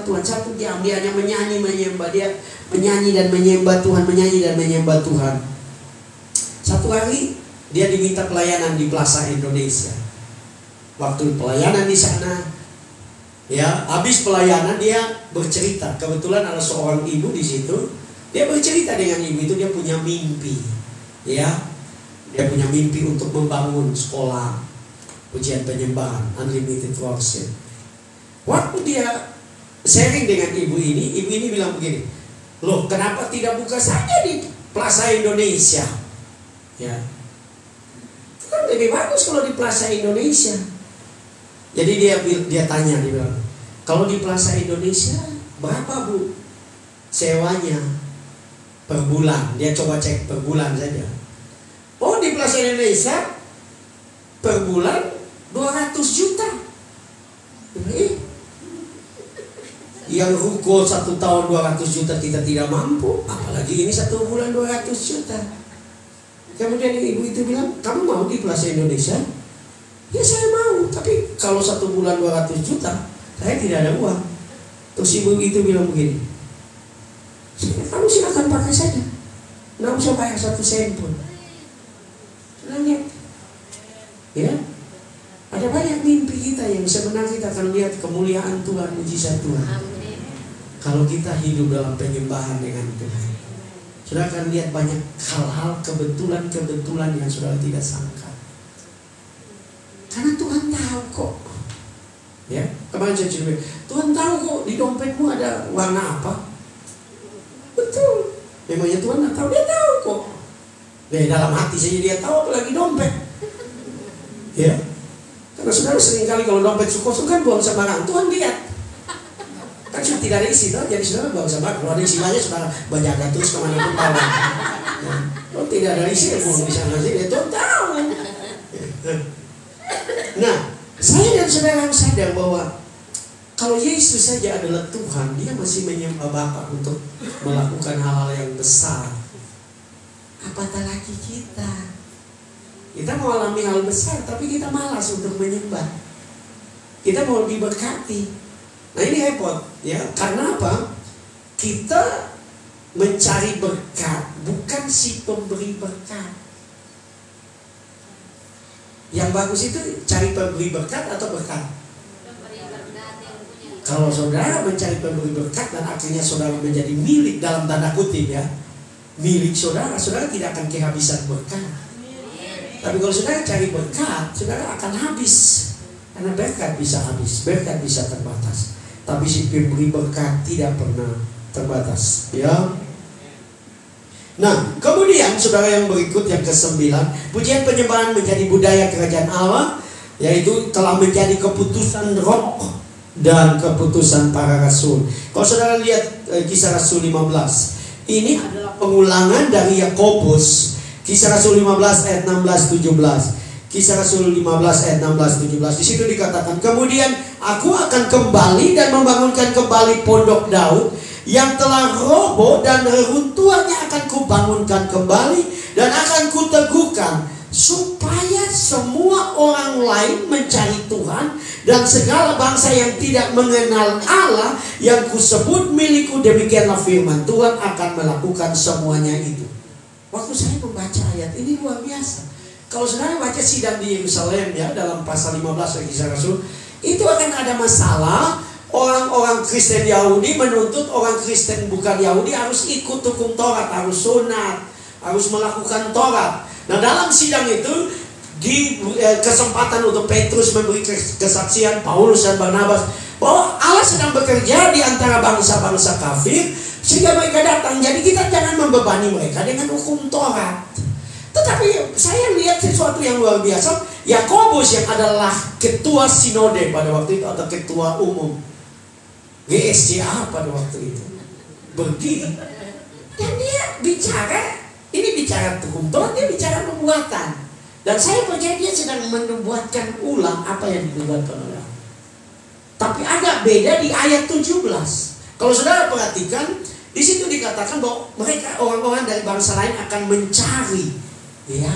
Tuhan 1 jam. Dia hanya menyanyi, menyembah. Dia menyanyi dan menyembah Tuhan, menyanyi dan menyembah Tuhan. Satu hari dia diminta pelayanan di Plaza Indonesia. Waktu pelayanan di sana, ya, habis pelayanan dia bercerita. Kebetulan ada seorang ibu di situ. Dia bercerita dengan ibu itu, dia punya mimpi, ya. Dia punya mimpi untuk membangun sekolah pujian penyembahan Unlimited Worship. Waktu dia sharing dengan ibu ini bilang begini, loh, kenapa tidak buka saja di Plaza Indonesia? Ya, kan lebih bagus kalau di Plaza Indonesia. Jadi dia tanya, dia bilang, kalau di Plaza Indonesia berapa bu sewanya per bulan? Dia coba cek per bulan saja. Oh, di Plaza Indonesia per bulan 200 juta. Yang ruko 1 tahun 200 juta kita tidak mampu, apalagi ini 1 bulan 200 juta. Kemudian ibu itu bilang, kamu mau di Plaza Indonesia? Ya, saya mau, tapi kalau 1 bulan 200 juta saya tidak ada uang. Terus ibu itu bilang begini, kamu silakan pakai saja, nggak usah bayar 1 sen pun. Lihat, ya, ada banyak mimpi kita yang sebenarnya kita akan lihat kemuliaan Tuhan, mujizat Tuhan. Kalau kita hidup dalam penyembahan dengan Tuhan, saudara akan lihat banyak hal-hal, kebetulan yang saudara tidak sangka. Karena Tuhan tahu kok. Ya, kemarin saya cerita, Tuhan tahu kok di dompetmu ada warna apa. Betul. Memangnya Tuhan nggak tahu? Dia tahu kok. Dalam hati saja dia tahu, apalagi dompet. Ya. Karena saudara seringkali kalau dompet kosong kan buang sembarangan. Tuhan lihat. Kan sudah tidak ada isi, jadi saudara buang sembarangan. Kalau ada isi banyak, saudara menjaga terus kemana-pun bawa. Ya. Kalau tidak ada isi, ya buang di sana saja. Tuhan tahu. Nah, saya dan saudara harus sadar bahwa kalau Yesus saja adalah Tuhan, dia masih menyembah Bapa untuk melakukan hal-hal yang besar. Apatah lagi kita? Kita mau alami hal besar, tapi kita malas untuk menyembah. Kita mau diberkati. Nah, ini repot, ya. Karena apa? Kita mencari berkat, bukan si pemberi berkat. Yang bagus itu cari pemberi berkat atau berkat? Kalau saudara mencari pemberi berkat dan akhirnya saudara menjadi milik dalam tanda kutip, ya, milik saudara, saudara tidak akan kehabisan berkat. Tapi kalau saudara cari berkat, saudara akan habis. Karena berkat bisa habis, berkat bisa terbatas. Tapi si pemberi berkat tidak pernah terbatas, ya. Nah, kemudian saudara yang berikut, yang ke-9, pujian penyembahan menjadi budaya kerajaan Allah, yaitu telah menjadi keputusan roh dan keputusan para rasul. Kalau saudara lihat Kisah Rasul 15, ini adalah pengulangan dari Yakobus. Kisah Rasul 15 ayat 16-17. Kisah Rasul 15 ayat 16-17. Di situ dikatakan, kemudian aku akan kembali dan membangunkan kembali pondok Daud yang telah roboh, dan reruntuhannya akan kubangunkan kembali dan akan kuteguhkan, supaya semua orang lain mencari Tuhan, dan segala bangsa yang tidak mengenal Allah yang kusebut milikku. Demikianlah firman Tuhan akan melakukan semuanya itu. Waktu saya membaca ayat ini luar biasa. Kalau saudara baca sidang di Yerusalem ya, dalam pasal 15 Kisah Rasul, itu akan ada masalah. Orang-orang Kristen Yahudi menuntut orang Kristen bukan Yahudi harus ikut hukum Taurat, harus sunat, harus melakukan Taurat. Nah, dalam sidang itu di kesempatan untuk Petrus memberi kesaksian, Paulus dan Barnabas, bahwa Allah sedang bekerja di antara bangsa-bangsa kafir sehingga mereka datang. Jadi kita jangan membebani mereka dengan hukum Taurat. Tetapi saya lihat sesuatu yang luar biasa. Yakobus yang adalah ketua sinode pada waktu itu, atau ketua umum GSCA pada waktu itu, berdiri dan dia bicara, ini bicara hukum Taurat, dia bicara nubuatan. Dan saya percaya dia sedang menubuatkan ulang apa yang dinubuatkan oleh Allah. Tapi agak beda di ayat 17. Kalau saudara perhatikan, di situ dikatakan bahwa mereka, orang-orang dari bangsa lain akan mencari. Ya,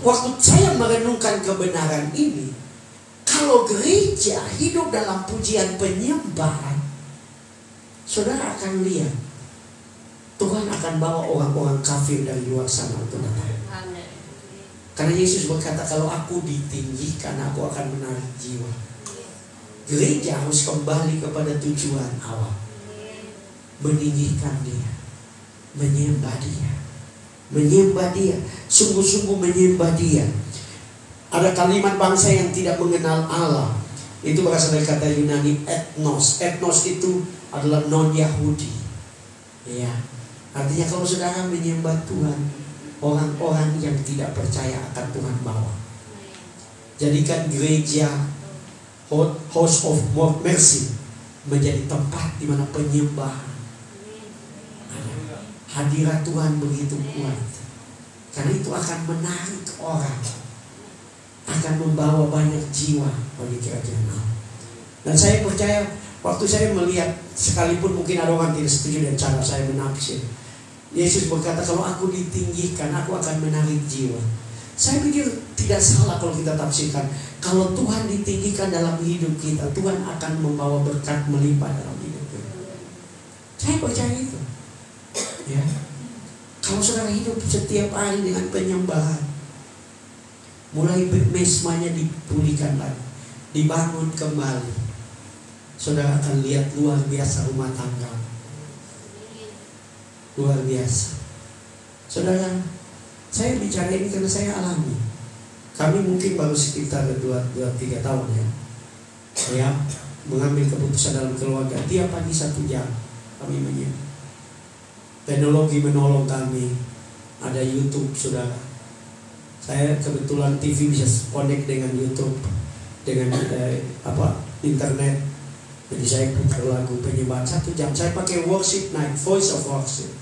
waktu saya merenungkan kebenaran ini, kalau gereja hidup dalam pujian penyembahan, saudara akan lihat Tuhan akan bawa orang-orang kafir dari luar sana untuk datang. Karena Yesus berkata, kalau aku ditinggikan, aku akan menarik jiwa. Gereja harus kembali kepada tujuan awal. Meninggikan dia, menyembah dia, menyembah dia, sungguh-sungguh menyembah dia. Ada kalimat bangsa yang tidak mengenal Allah, itu berasal dari kata Yunani ethnos. Ethnos itu adalah non-Yahudi. Ya, artinya kalau saudara menyembah Tuhan, orang-orang yang tidak percaya akan Tuhan bawa. Jadikan gereja House of Mercy menjadi tempat di mana penyembahan. Hadirat Tuhan begitu kuat. Karena itu akan menarik orang, akan membawa banyak jiwa bagi kerajaan Allah. Dan saya percaya, waktu saya melihat, sekalipun mungkin ada orang tidak setuju dengan cara saya menafsir, Yesus berkata, kalau aku ditinggikan, aku akan menarik jiwa. Saya pikir tidak salah kalau kita tafsirkan, kalau Tuhan ditinggikan dalam hidup kita, Tuhan akan membawa berkat melimpah dalam hidup kita. Saya percaya itu. Ya. Kalau saudara hidup setiap hari dengan penyembahan, mulai mesmanya dipulihkan lagi, dibangun kembali, saudara akan lihat luar biasa rumah tangga. Luar biasa. Saudara, saya bicara ini karena saya alami. Kami mungkin baru sekitar 2-3 tahun ya, mengambil keputusan dalam keluarga. Tiap pagi 1 jam kami menyembah. Teknologi menolong kami. Ada YouTube, saudara. Saya kebetulan TV bisa connect dengan YouTube, dengan internet. Jadi saya putar lagu penyembahan 1 jam. Saya pakai worship night, voice of worship.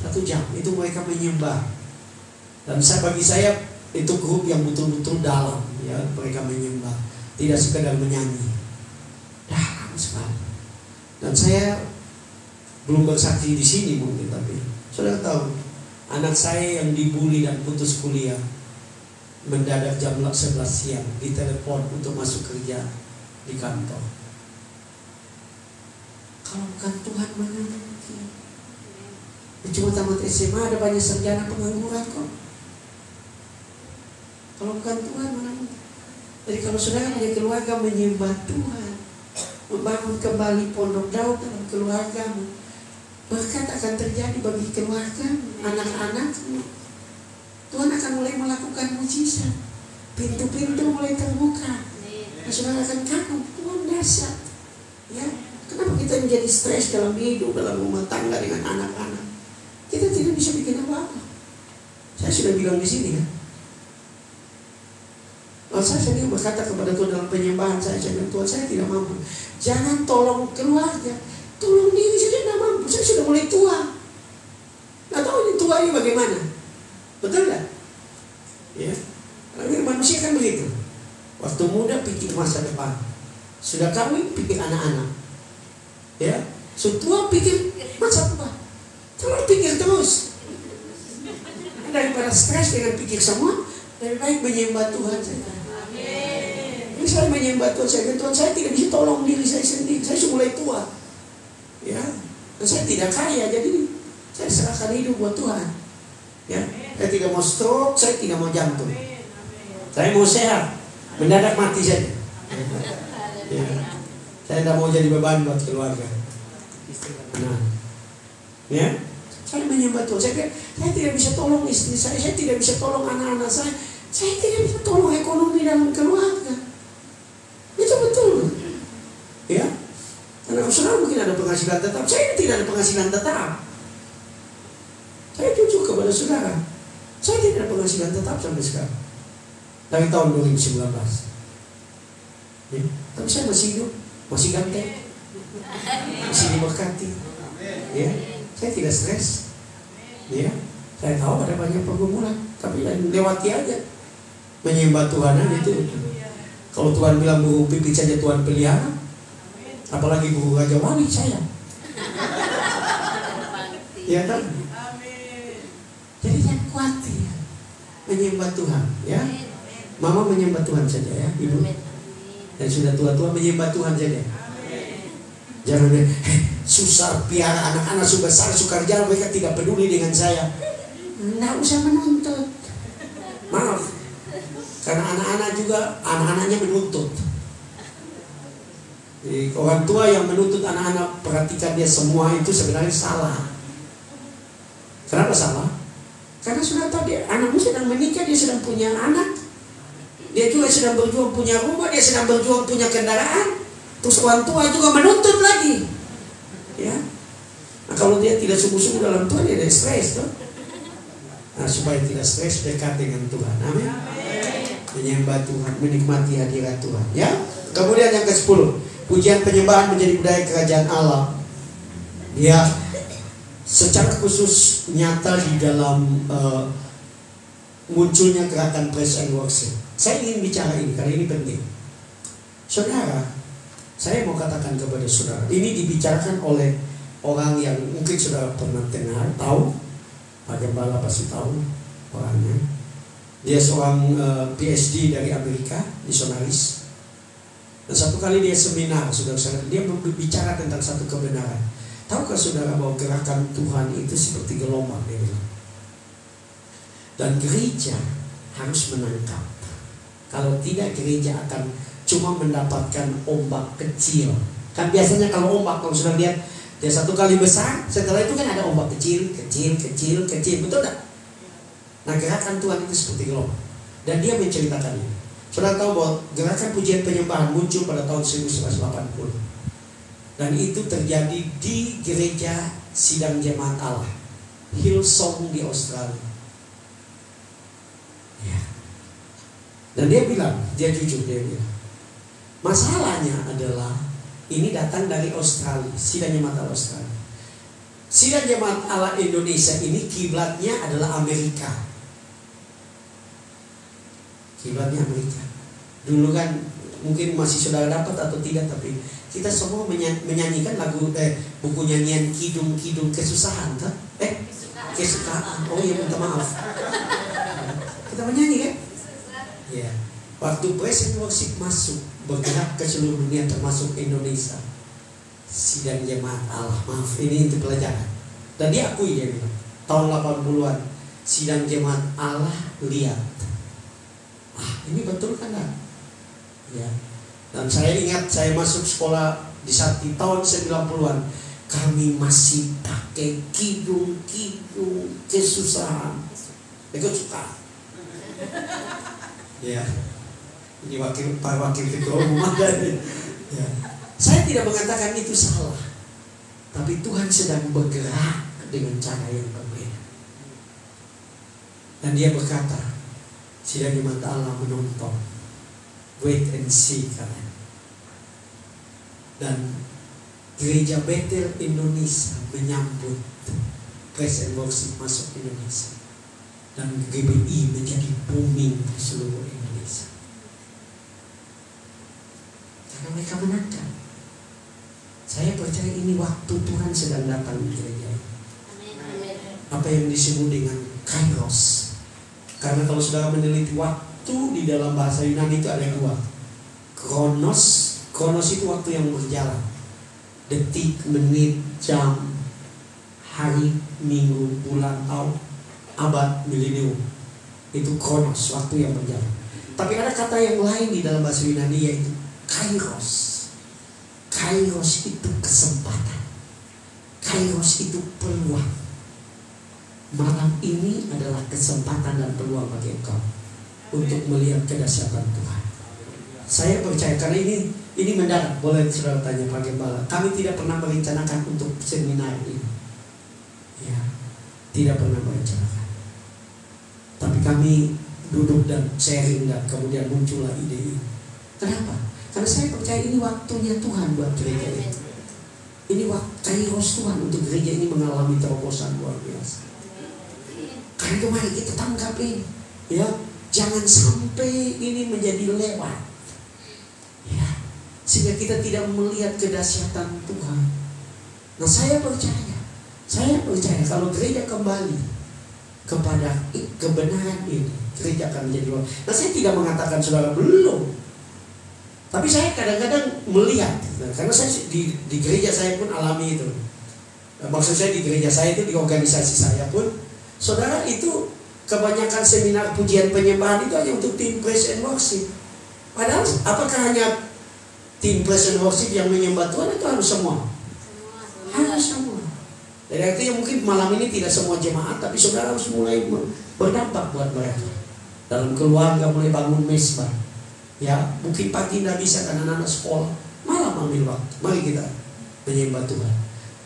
1 jam itu mereka menyembah. Dan bagi saya itu grup yang betul-betul dalam, ya, mereka menyembah, tidak sekedar menyanyi. Dalam sekali. Dan saya belum bersaksi di sini mungkin, tapi saudara tahu, anak saya yang dibully dan putus kuliah, mendadak jam 11 siang ditelepon untuk masuk kerja di kantor. Kalau bukan Tuhan mana mungkin. Cuma tamat SMA, ada banyak sarjana pengangguran kok. Kalau bukan Tuhan mana mungkin. Jadi kalau saudara punya keluarga menyembah Tuhan, membangun kembali pondok Daud dalam keluargamu, berkat akan terjadi bagi keluarga, anak-anakmu. Tuhan akan mulai melakukan mujizat. Pintu-pintu mulai terbuka. Nah, saudara akan kagum, Tuhan dahsyat. Ya, kenapa kita menjadi stres dalam hidup, dalam rumah tangga dengan anak-anak? Kita tidak bisa bikin apa-apa. Saya sudah bilang di sini kan. Lalu saya sendiri berkata kepada Tuhan dalam penyembahan saya bilang, Tuhan, saya tidak mampu. Jangan tolong keluarga, tolong diri, saya tidak mampu. Saya sudah mulai tua. Nggak tahu ini tua ini bagaimana. Betul nggak? Ya. Karena manusia kan begitu. Waktu muda pikir masa depan, sudah kawin pikir anak-anak, ya. Sudah tua pikir masa depan. Terlalu pikir terus. Daripada stres dengan pikir semua, lebih baik menyembah Tuhan saja. Ini saya menyembah Tuhan, saya tidak bisa tolong diri saya sendiri. Saya sudah mulai tua, ya. Dan saya tidak kaya, jadi saya serahkan hidup buat Tuhan. Ya, saya tidak mau stroke, saya tidak mau jantung. Saya mau sehat, mendadak mati saja. Ya. Saya tidak mau jadi beban buat keluarga. Nah, ya, saya menyembah Tuhan. Saya tidak bisa tolong istri saya tidak bisa tolong anak-anak saya tidak bisa tolong ekonomi dalam keluarga. Itu betul. Ya, karena saudara mungkin ada penghasilan tetap, saya tidak ada penghasilan tetap. Saya jujur kepada saudara, saya tidak ada penghasilan tetap sampai sekarang. Dari tahun 2019. Ya, tapi saya masih hidup, masih ganteng, masih diberkati. Ya, saya tidak stres. Ya, saya tahu ada banyak pergumulan, tapi lewati aja. Menyembah Tuhanan itu. Kalau Tuhan bilang burung pipit saja Tuhan pelihara, apalagi burung Raja Wali saya. Ya kan? Jadi jangan khawatir, menyembah Tuhan, ya. Mama menyembah Tuhan saja, ya, ibu. Dan sudah tua-tua menyembah Tuhan saja. Jangan susah piara anak-anak sudah besar suka jalan, mereka tidak peduli dengan saya. Nggak usah menuntut. Maaf, karena anak-anak juga anak-anaknya menuntut. Jadi, orang tua yang menuntut anak-anak perhatikan dia semua itu sebenarnya salah. Kenapa salah? Karena sudah tahu dia, anakmu sedang menikah, dia sedang punya anak, dia juga sedang berjuang punya rumah, dia sedang berjuang punya kendaraan. Terus orang tua juga menuntut lagi, ya. Nah, kalau dia tidak sungguh-sungguh dalam Tuhan, dia ada stres, tuh. Nah, supaya tidak stres, dekat dengan Tuhan. Amin. Menyembah Tuhan, menikmati hadirat Tuhan, ya. Kemudian yang ke-10, pujian penyembahan menjadi budaya kerajaan Allah. Ya, secara khusus nyata di dalam munculnya gerakan praise and worship. Saya ingin bicara ini karena ini penting. Saudara, saya mau katakan kepada saudara, ini dibicarakan oleh orang yang mungkin saudara pernah dengar, tahu. Pak Gembala pasti tahu orangnya. Dia seorang PhD dari Amerika, misionaris. Dan satu kali dia seminar, saudara-saudara, dia berbicara tentang satu kebenaran. Tahukah saudara bahwa gerakan Tuhan itu seperti gelombang, dia bilang. Dan gereja harus menangkap. Kalau tidak, gereja akan cuma mendapatkan ombak kecil. Kan biasanya kalau ombak, kalau sudah lihat, dia satu kali besar, setelah itu kan ada ombak kecil, betul tak? Nah, gerakan Tuhan itu seperti gelombang. Dan dia menceritakan ini. Saudara tahu bahwa gerakan pujian penyembahan muncul pada tahun 1980. Dan itu terjadi di gereja Sidang Jemaat Allah, Hillsong di Australia. Ya. Dan dia bilang, dia jujur, dia bilang, masalahnya adalah ini datang dari Australia, Sidang Jemaat Allah Australia. Sidang Jemaat Allah Indonesia ini kiblatnya adalah Amerika. Kiblatnya Amerika. Dulu kan mungkin masih saudara dapat atau tidak, tapi kita semua menyanyikan lagu buku nyanyian kidung kesusahan, kan? Kesukaan. Oh iya, minta maaf. Kita menyanyi kan? Ya. Waktu praise and worship masuk bergerak ke seluruh dunia termasuk Indonesia. Sidang Jemaat Allah, maaf, ini itu pelajaran. Dan dia akui, dia bilang, tahun 80-an Sidang Jemaat Allah lihat. Ini betul kan? Ya. Dan saya ingat saya masuk sekolah di tahun 90-an, kami masih pakai kidung kesusahan. Ikut suka. Ya. Ini Pak Wakil Ketua Umum ada. Ya. Saya tidak mengatakan itu salah, tapi Tuhan sedang bergerak dengan cara yang berbeda. Dan dia berkata, Sidang Jemaat Allah menonton, wait and see, katanya. Dan Gereja Bethel Indonesia menyambut praise and worship masuk Indonesia. Dan GBI menjadi booming di seluruh Indonesia. Karena mereka menangkap. Saya percaya ini waktu Tuhan sedang datang di gereja. Apa yang disebut dengan kairos. Karena kalau saudara meneliti waktu di dalam bahasa Yunani itu ada dua. Kronos itu waktu yang berjalan. Detik, menit, jam, hari, minggu, bulan, tahun. abad milenium. Itu kronos, waktu yang berjalan. Tapi ada kata yang lain di dalam bahasa Yunani, yaitu kairos. Kairos itu kesempatan. Kairos itu peluang. Malam ini adalah kesempatan dan peluang bagi engkau untuk melihat kedahsyatan Tuhan. Saya percaya, karena ini mendadak. Boleh saudara tanya Pak Gembala, kami tidak pernah merencanakan untuk seminar ini. Ya, tidak pernah merencanakan. Tapi kami duduk dan sharing, dan kemudian muncullah ide ini. Kenapa? Karena saya percaya ini waktunya Tuhan buat gereja ini. Ini waktu kairos Tuhan untuk gereja ini mengalami terobosan luar biasa. Karena itu mari kita tangkap ini, ya, jangan sampai ini menjadi lewat, ya, sehingga kita tidak melihat kedahsyatan Tuhan. Nah, saya percaya kalau gereja kembali kepada kebenaran ini, gereja akan menjadi luar. Nah, saya tidak mengatakan saudara belum, tapi saya kadang-kadang melihat, karena saya di gereja saya pun alami itu. Maksud saya di gereja saya itu, di organisasi saya pun, saudara, itu kebanyakan seminar pujian penyembahan itu hanya untuk tim praise and worship. Padahal apakah hanya tim praise and worship yang menyembah Tuhan? Itu harus semua. Harus semua. Jadi artinya mungkin malam ini tidak semua jemaat, tapi saudara harus mulai berdampak buat mereka. Dalam keluarga mulai bangun mesbah. Ya, mungkin pagi tidak bisa karena anak-anak sekolah. Malam ambil waktu. Mari kita menyembah Tuhan.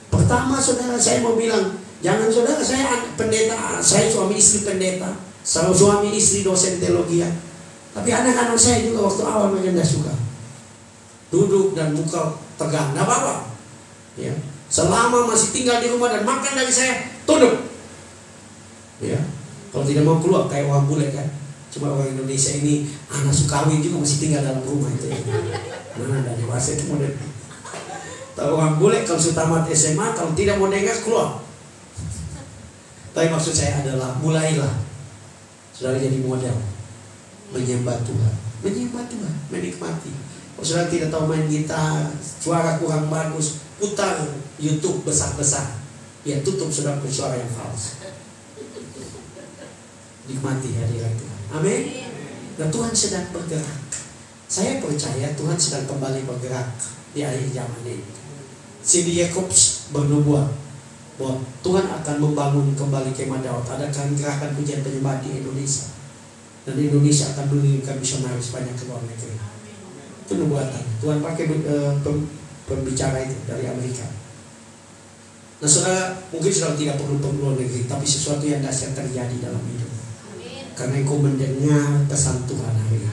Pertama saudara, saya mau bilang, jangan saudara, saya pendeta, saya suami istri pendeta, suami istri dosen teologi. Tapi anak-anak saya juga waktu awal mereka tidak suka. Duduk dan muka tegang, tidak apa-apa. Ya, selama masih tinggal di rumah dan makan dari saya, tunduk. Ya, kalau tidak mau keluar kayak orang bule kan. Cuma orang Indonesia ini anak Sukawi juga masih tinggal dalam rumah itu. Mana ada dewasa itu model. Tahu orang bule kalau sudah tamat SMA, kalau tidak mau dengar keluar. Tapi maksud saya adalah mulailah saudara jadi model menyembah Tuhan, menikmati. Kalau saudara tidak tahu main gitar, suara kurang bagus, putar YouTube besar-besar, ya tutup saudara ke suara yang false. Nikmati hadirat Tuhan. Amin. Dan Tuhan sedang bergerak. Saya percaya Tuhan sedang kembali bergerak di akhir zaman ini. Cindy Jacobs bernubuat bahwa Tuhan akan membangun kembali kemah Daud. Ada gerakan pujian penyembahan di Indonesia, dan Indonesia akan mengirimkan misionaris banyak ke luar negeri. Itu nubuatan. Tuhan pakai pembicara itu dari Amerika. Nah saudara, mungkin saudara tidak perlu ke luar negeri, tapi sesuatu yang dahsyat terjadi dalam hidup. Karena engkau mendengar pesan Tuhan hari ini,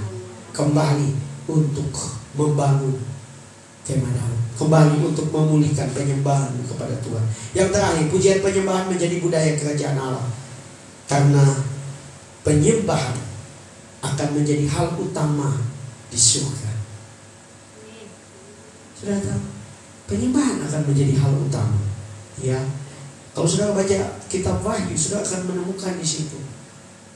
kembali untuk membangun kemah Daud, kembali untuk memulihkan penyembahan kepada Tuhan. Yang terakhir, pujian penyembahan menjadi budaya kerajaan Allah. Karena penyembahan akan menjadi hal utama di surga. Sudah tahu? Penyembahan akan menjadi hal utama. Ya, kalau saudara baca kitab Wahyu, saudara akan menemukan di situ.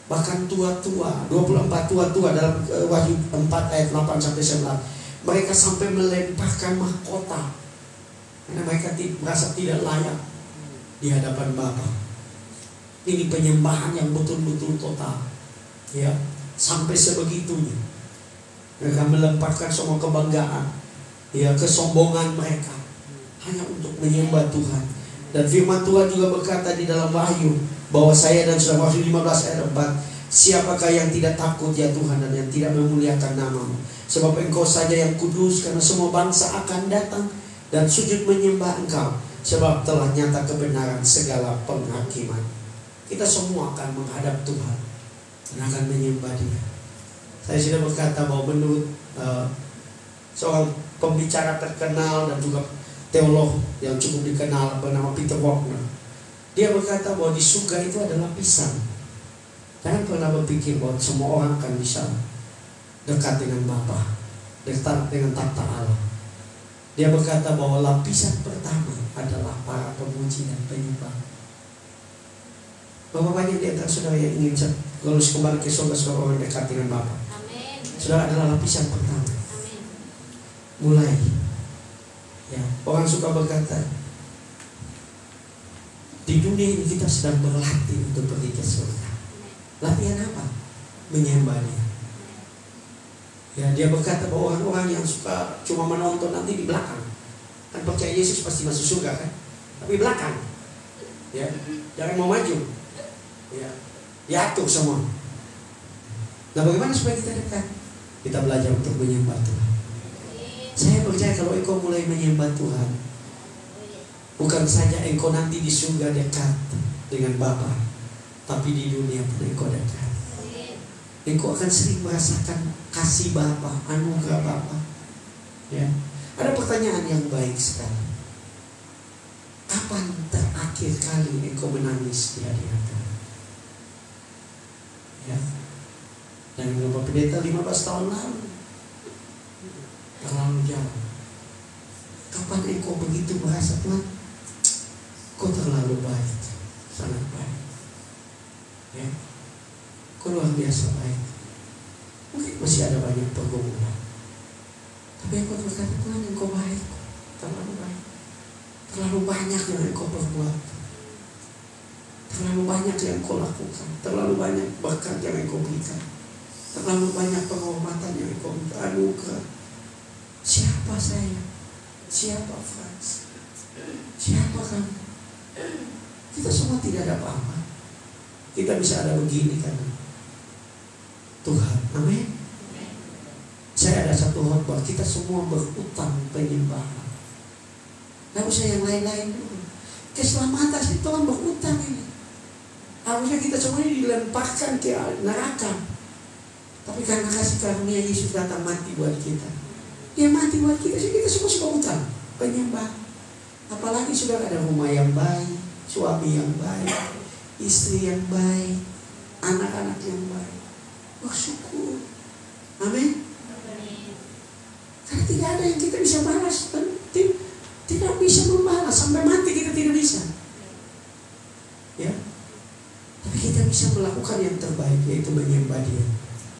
Bahkan tua-tua, 24 tua-tua dalam Wahyu 4 ayat 8 sampai 9, mereka sampai melemparkan mahkota karena mereka merasa tidak layak di hadapan Bapa. Ini penyembahan yang betul-betul total, ya, sampai sebegitunya. Mereka melemparkan semua kebanggaan, ya, kesombongan mereka hanya untuk menyembah Tuhan. Dan firman Tuhan juga berkata di dalam Wahyu bahwa saya dan saudara, Wahyu 15 ayat 4, siapakah yang tidak takut ya Tuhan dan yang tidak memuliakan namamu? Sebab engkau saja yang kudus, karena semua bangsa akan datang dan sujud menyembah engkau. Sebab telah nyata kebenaran segala penghakiman. Kita semua akan menghadap Tuhan dan akan menyembah Dia. Saya sudah berkata bahwa menurut seorang pembicara terkenal dan juga teolog yang cukup dikenal bernama Peter Wagner, dia berkata bahwa di surga itu ada lapisan. Jangan pernah berpikir bahwa semua orang akan bisa dekat dengan Bapa, dekat dengan takhta Allah. Dia berkata bahwa lapisan pertama adalah para pemuji dan penyembah. Berapa banyak di antara saudara yang ingin lulus kembali ke surga, saudara orang dekat dengan Bapa? Amin. Saudara adalah lapisan pertama. Amin. Mulai. Ya, orang suka berkata, Di dunia ini kita sedang berlatih untuk pergi ke surga. Latihan apa? Menyembah Dia. Ya, Dia berkata bahwa orang-orang yang suka cuma menonton nanti di belakang. Kan percaya Yesus pasti masuk surga kan? Tapi belakang. Ya, jangan mau maju. Ya, diatur semua. Nah, bagaimana supaya kita dekat? Kita belajar untuk menyembah Tuhan. Saya percaya kalau engkau mulai menyembah Tuhan, bukan saja engkau nanti di surga dekat dengan Bapa, tapi di dunia pun engkau dekat. Engkau akan sering merasakan kasih Bapa, anugerah Bapa. Ya. Ada pertanyaan yang baik sekali. Kapan terakhir kali engkau menangis di hadirat Tuhan? Ya. Dan Bapak Pendeta 15 tahun lalu, terlalu jauh. Kapan engkau begitu merasa Tuhan, kau terlalu baik, sangat baik, ya, kau luar biasa baik. Mungkin masih ada banyak pergumulan, tapi engkau berkata Tuhan, engkau baik, terlalu baik, terlalu banyak yang engkau perbuat, terlalu banyak yang engkau lakukan, terlalu banyak berkat yang engkau berikan, terlalu banyak penghormatan yang engkau berikan. Anugerah. Siapa saya? Siapa Frans? Siapa kamu? Kita semua tidak ada apa-apa. Kita bisa ada begini karena Tuhan. Amin. Saya ada satu khotbah, kita semua berutang penyembahan. Tidak usah yang lain-lain dulu. Keselamatan itu Tuhan berutang ini. Harusnya kita semua ini dilemparkan ke neraka. Tapi karena kasih karunia Yesus datang mati buat kita. Dia mati buat kita, jadi kita semua suka utang penyembah. Apalagi sudah ada rumah yang baik, suami yang baik, istri yang baik, anak-anak yang baik. Bersyukur. Amin. Karena tidak ada yang kita bisa balas. Tidak bisa membalas. Sampai mati kita tidak bisa. Ya. Tapi kita bisa melakukan yang terbaik, yaitu menyembah Dia.